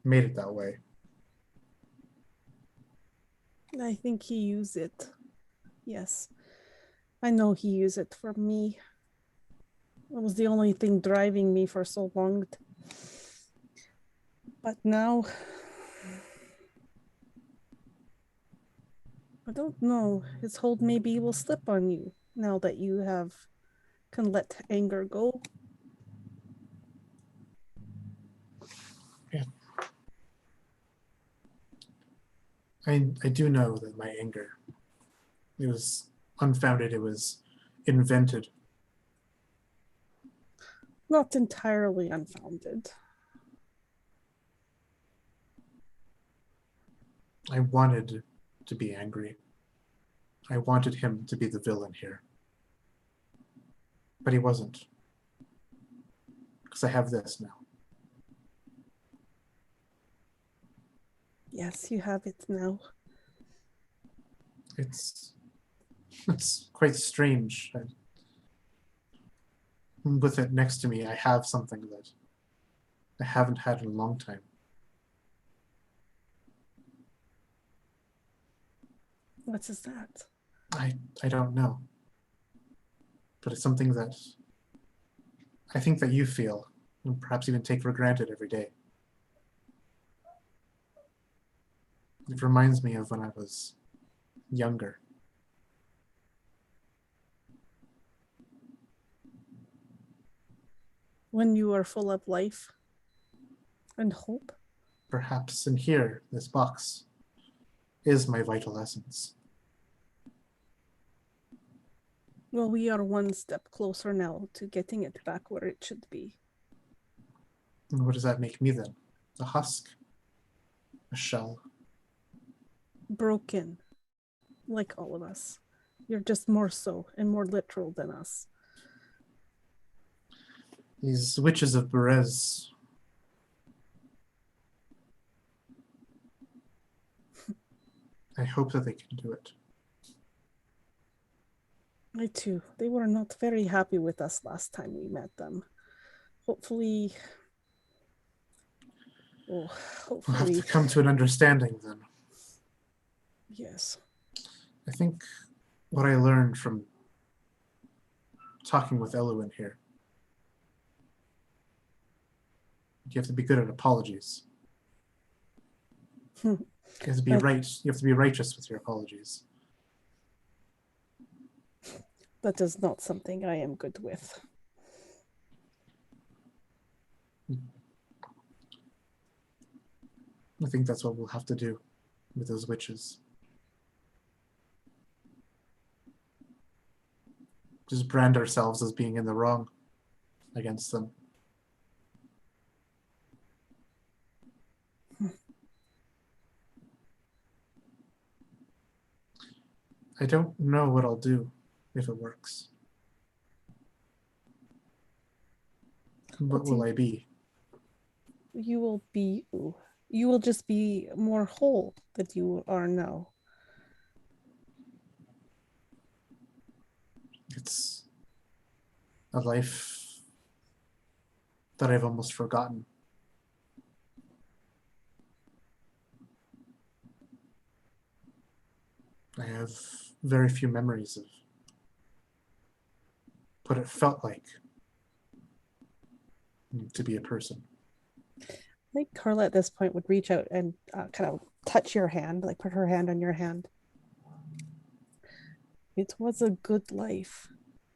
made it that way. I think he used it. Yes. I know he used it for me. It was the only thing driving me for so long. But now, I don't know. His hold maybe will slip on you now that you can let anger go. Yeah. I do know that my anger, it was unfounded, it was invented. Not entirely unfounded. I wanted to be angry. I wanted him to be the villain here. But he wasn't. Because I have this now. Yes, you have it now. It's quite strange. With it next to me, I have something that I haven't had in a long time. What is that? I don't know. But it's something that I think that you feel, and perhaps even take for granted every day. It reminds me of when I was younger. When you are full of life and hope. Perhaps in here, this box, is my vital essence. Well, we are one step closer now to getting it back where it should be. And what does that make me then? A husk? A shell? Broken, like all of us. You're just more so and more literal than us. These witches of Berez. I hope that they can do it. I too. They were not very happy with us last time we met them. Hopefully. Oh, We'll have hopefully. to come to an understanding then. Yes. I think what I learned from talking with Eluin here, you have to be good at apologies. You have to be right. You have to be righteous with your apologies. That is not something I am good with. I think that's what we'll have to do with those witches. Just brand ourselves as being in the wrong against them. I don't know what I'll do if it works. What will I be? You will be you. You will just be more whole than you are now. It's a life that I've almost forgotten. I have very few memories of what it felt like to be a person. I think Carla at this point would reach out and kind of touch your hand, like put her hand on your hand. It was a good life.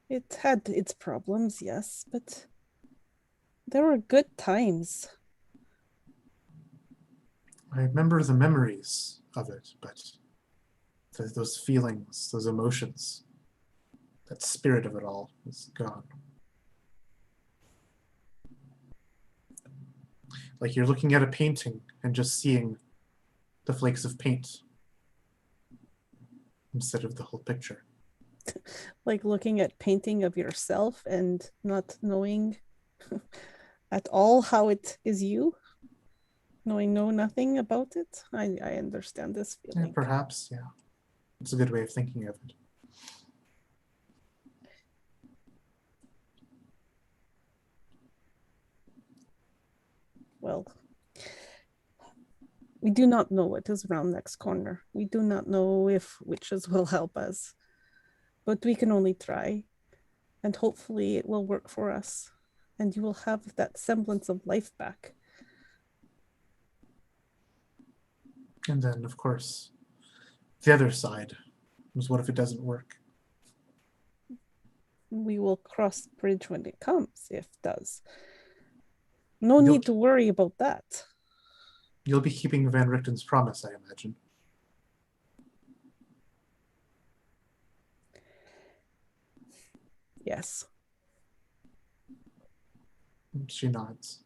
It had its problems, yes, but there were good times. I remember the memories of it, but those feelings, those emotions, that spirit of it all is gone. Like you're looking at a painting and just seeing the flakes of paint instead of the whole picture. Like looking at painting of yourself and not knowing at all how it is you, knowing nothing about it. I understand this Yeah, feeling. perhaps, yeah. It's a good way of thinking of it. Well, we do not know what is around next corner. We do not know if witches will help us, but we can only try, and hopefully it will work for us, and you will have that semblance of life back. And then, of course, the other side is what if it doesn't work? We will cross the bridge when it comes, if it does. No You'll- need to worry about that. You'll be keeping Van Richten's promise, I imagine. Yes. She nods.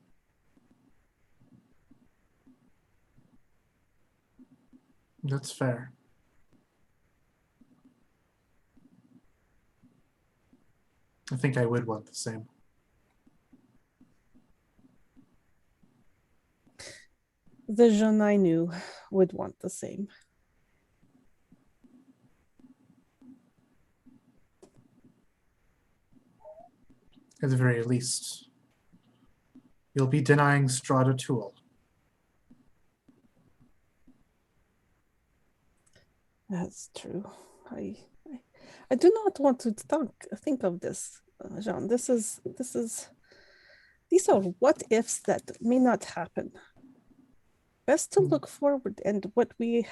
That's fair. I think I would want the same. The Jean I knew would want the same. At the very least, you'll be denying Strahd a tool. That's true. I, I do not want to think of this, Jean. These are what ifs that may not happen. Best to look forward and what we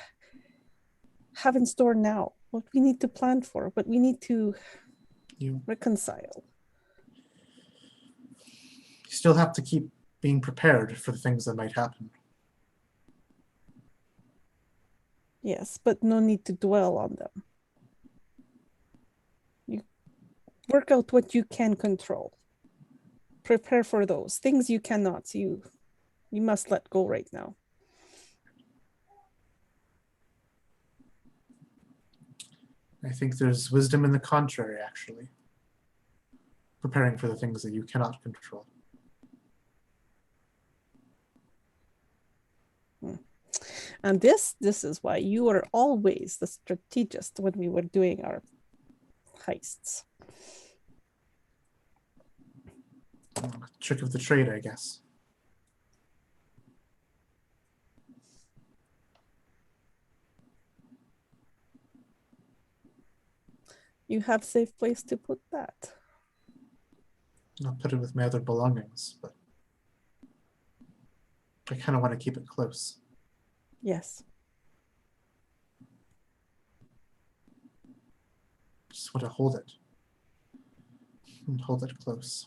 have in store now, what we need to plan for, what we need to You reconcile. still have to keep being prepared for the things that might happen. Yes, but no need to dwell on them. You work out what you can control. Prepare for those things you cannot. You must let go right now. I think there's wisdom in the contrary, actually. Preparing for the things that you cannot control. And this is why you were always the strategist when we were doing our heists. Trick of the trade, I guess. You have safe place to put that. I'll put it with my other belongings, but I kind of want to keep it close. Yes. Just want to hold it. And hold it close.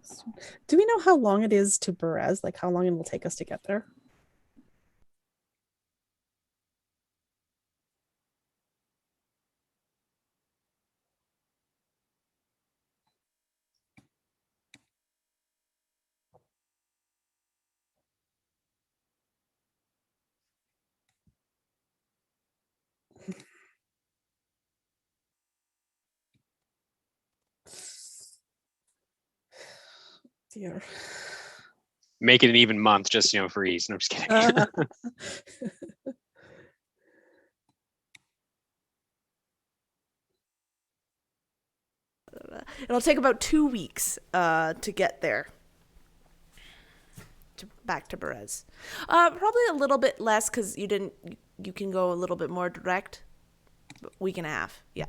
So, do we know how long it is to Perez? Like how long it will take us to get there? Dear. Make it an even month, just for ease. No, I'm just kidding. It'll take about 2 weeks to get there. Back to Perez. Probably a little bit less because you can go a little bit more direct. Week and a half, yeah.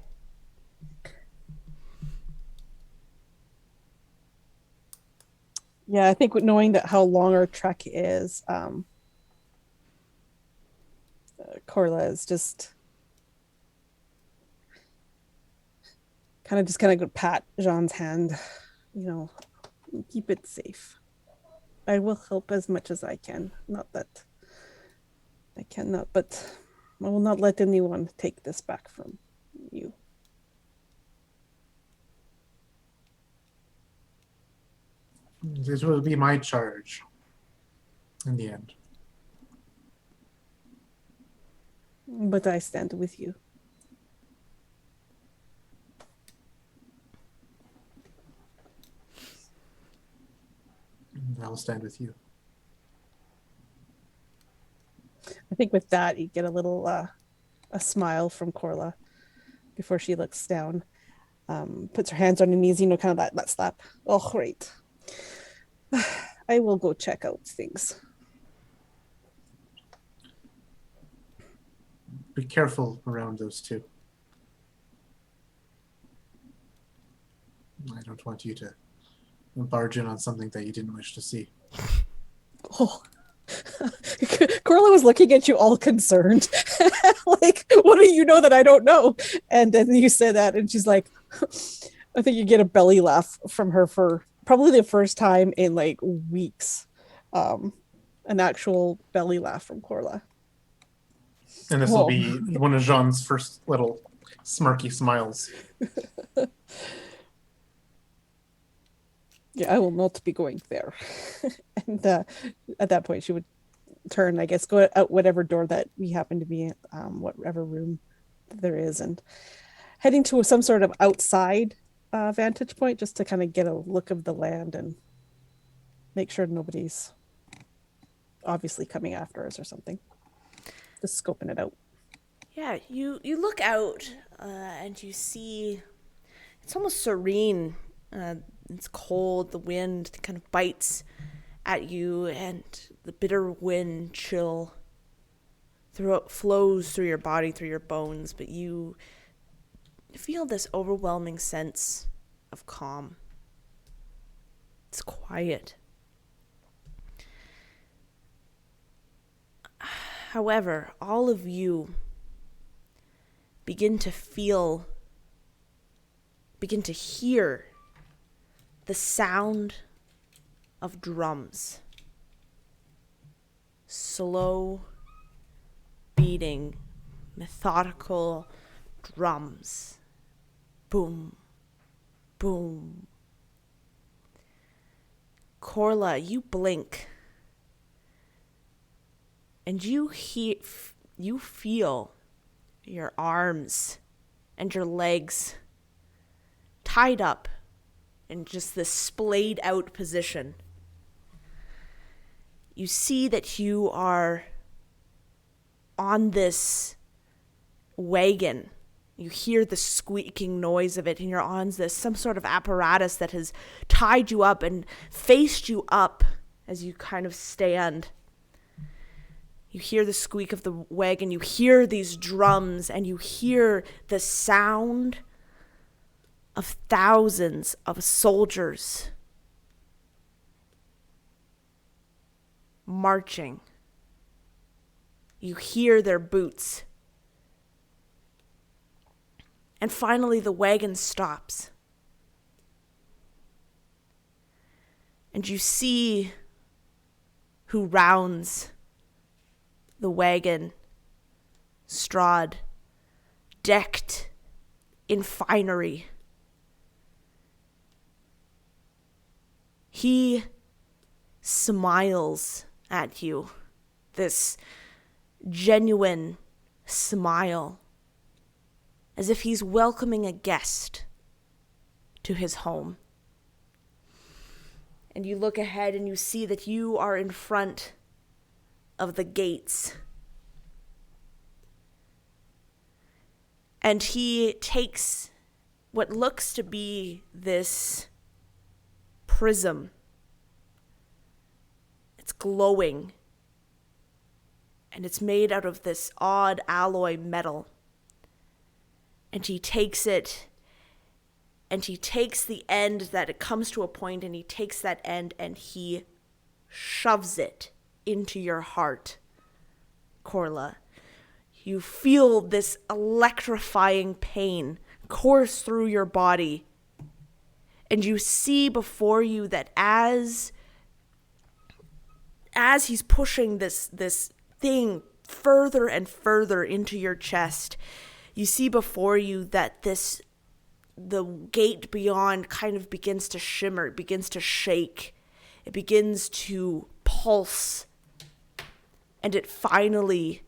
Yeah, I think with knowing that how long our trek is, Corla is just kind of go pat Jean's hand, keep it safe. I will help as much as I can. Not that I cannot, but I will not let anyone take this back from you. This will be my charge in the end. But I stand with you. I'll stand with you. I think with that, you get a little a smile from Corla before she looks down, puts her hands on her knees, kind of that slap. Oh, great. I will go check out things. Be careful around those two. I don't want you to barge in on something that you didn't wish to see. Oh. Corla was looking at you all concerned. Like, what do you know that I don't know? And then you say that, and she's like, I think you get a belly laugh from her for probably the first time in like weeks. An actual belly laugh from Corla. And this will be one of Jean's first little smirky smiles. Yeah, I will not be going there. And at that point, she would turn, I guess, go out whatever door that we happen to be in, whatever room there is, and heading to some sort of outside vantage point just to kind of get a look of the land and make sure nobody's obviously coming after us or something. Just scoping it out. Yeah, you look out and you see it's almost serene. It's cold. The wind kind of bites at you, and the bitter wind chill flows through your body, through your bones, but you feel this overwhelming sense of calm. It's quiet. However, all of you begin to hear the sound of drums. Slow beating, methodical drums. Boom, boom. Corla, you blink. And you feel your arms and your legs tied up in just this splayed out position. You see that you are on this wagon. You hear the squeaking noise of it, and you're on some sort of apparatus that has tied you up and faced you up as you kind of stand. You hear the squeak of the wagon, you hear these drums, and you hear the sound of thousands of soldiers marching. You hear their boots. And finally the wagon stops. And you see who rounds the wagon. Strahd, decked in finery. He smiles at you, this genuine smile, as if he's welcoming a guest to his home. And you look ahead and you see that you are in front of the gates. And he takes what looks to be this prism. It's glowing. And it's made out of this odd alloy metal. And he takes it, and he takes the end that it comes to a point, and he takes that end and he shoves it into your heart, Corla. You feel this electrifying pain course through your body. And you see before you that as he's pushing this thing further and further into your chest, you see before you that the gate beyond kind of begins to shimmer, it begins to shake, it begins to pulse, and it finally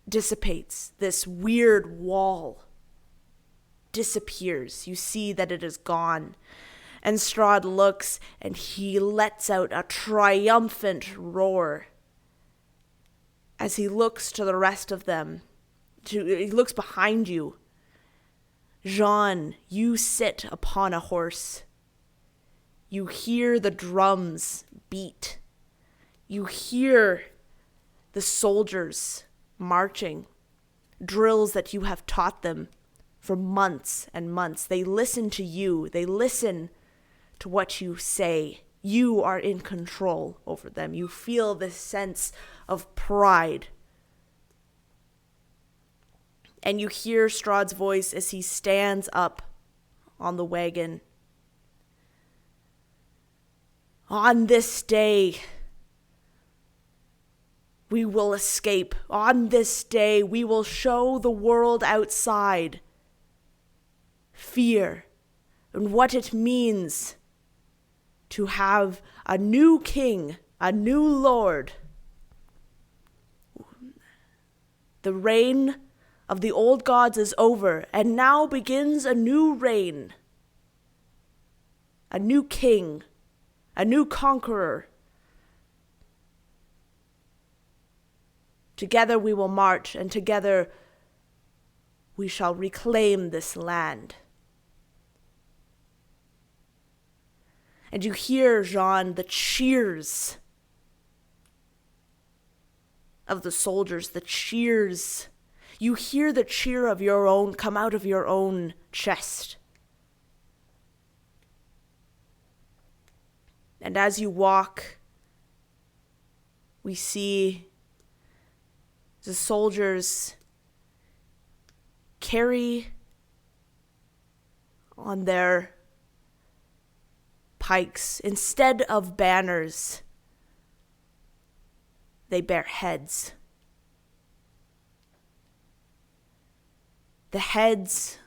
dissipates. This weird wall disappears. You see that it is gone. And Strahd looks and he lets out a triumphant roar as he looks to the rest of them. He looks behind you. Jean, you sit upon a horse. You hear the drums beat. You hear the soldiers marching, drills that you have taught them for months and months. They listen to you. They listen to what you say. You are in control over them. You feel this sense of pride. And you hear Strahd's voice as he stands up on the wagon. On this day, we will escape. On this day, we will show the world outside fear and what it means to have a new king, a new lord. The reign of the old gods is over, and now begins a new reign. A new king, a new conqueror. Together we will march, and together we shall reclaim this land. And you hear, Jean, the cheers of the soldiers, the cheers. You hear the cheer of your own come out of your own chest. And as you walk, we see the soldiers carry on their pikes, instead of banners, they bear heads. The heads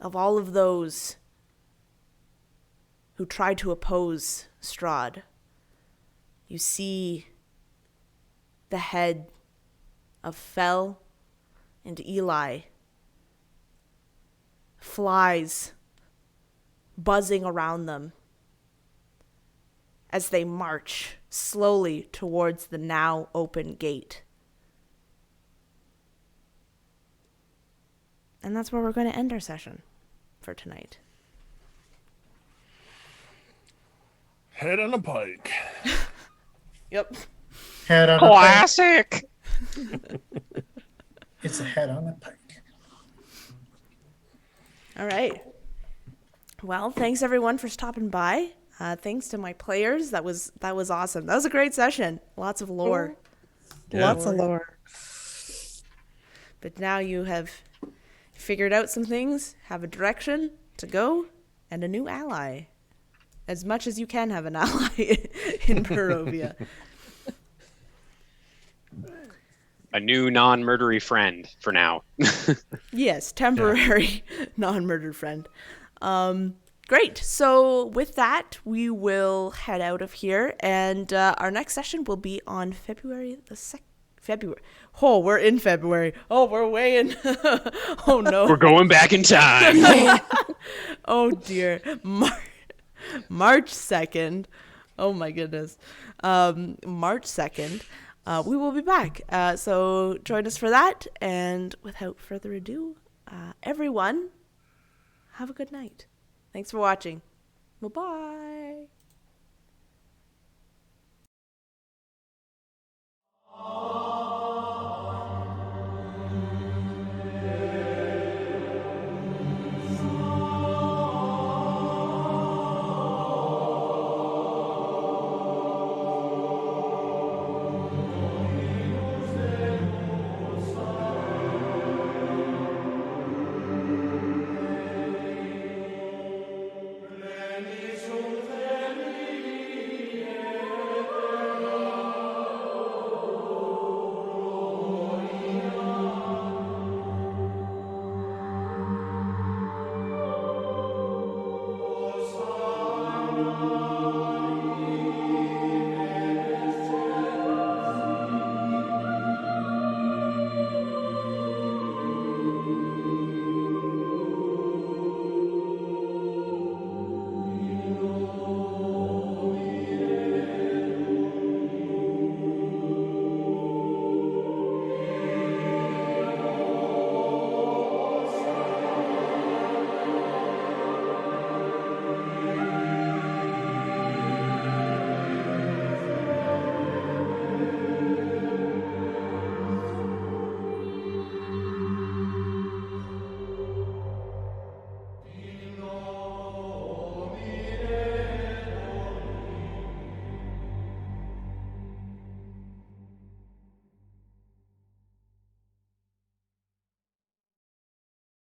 of all of those who tried to oppose Strahd. You see the head of Fel and Eli, flies buzzing around them as they march slowly towards the now open gate. And that's where we're going to end our session for tonight. Head on a pike. Yep. Head on a pike. Classic. It's a head on a pike. All right. Well, thanks everyone for stopping by. Thanks to my players. That was awesome. That was a great session. Lots of lore. Yeah. Lots of lore. But now you have figured out some things, have a direction to go, and a new ally. As much as you can have an ally in Barovia. A new non-murdery friend for now. Yes, temporary non-murdered friend. Great. So with that, we will head out of here, and our next session will be on February the 2nd. February. Oh, we're in February. Oh, we're way in. Oh, no. We're going back in time. Oh, dear. March 2nd. Oh my goodness. March 2nd. We will be back. So join us for that. And without further ado, everyone, have a good night. Thanks for watching. Bye-bye.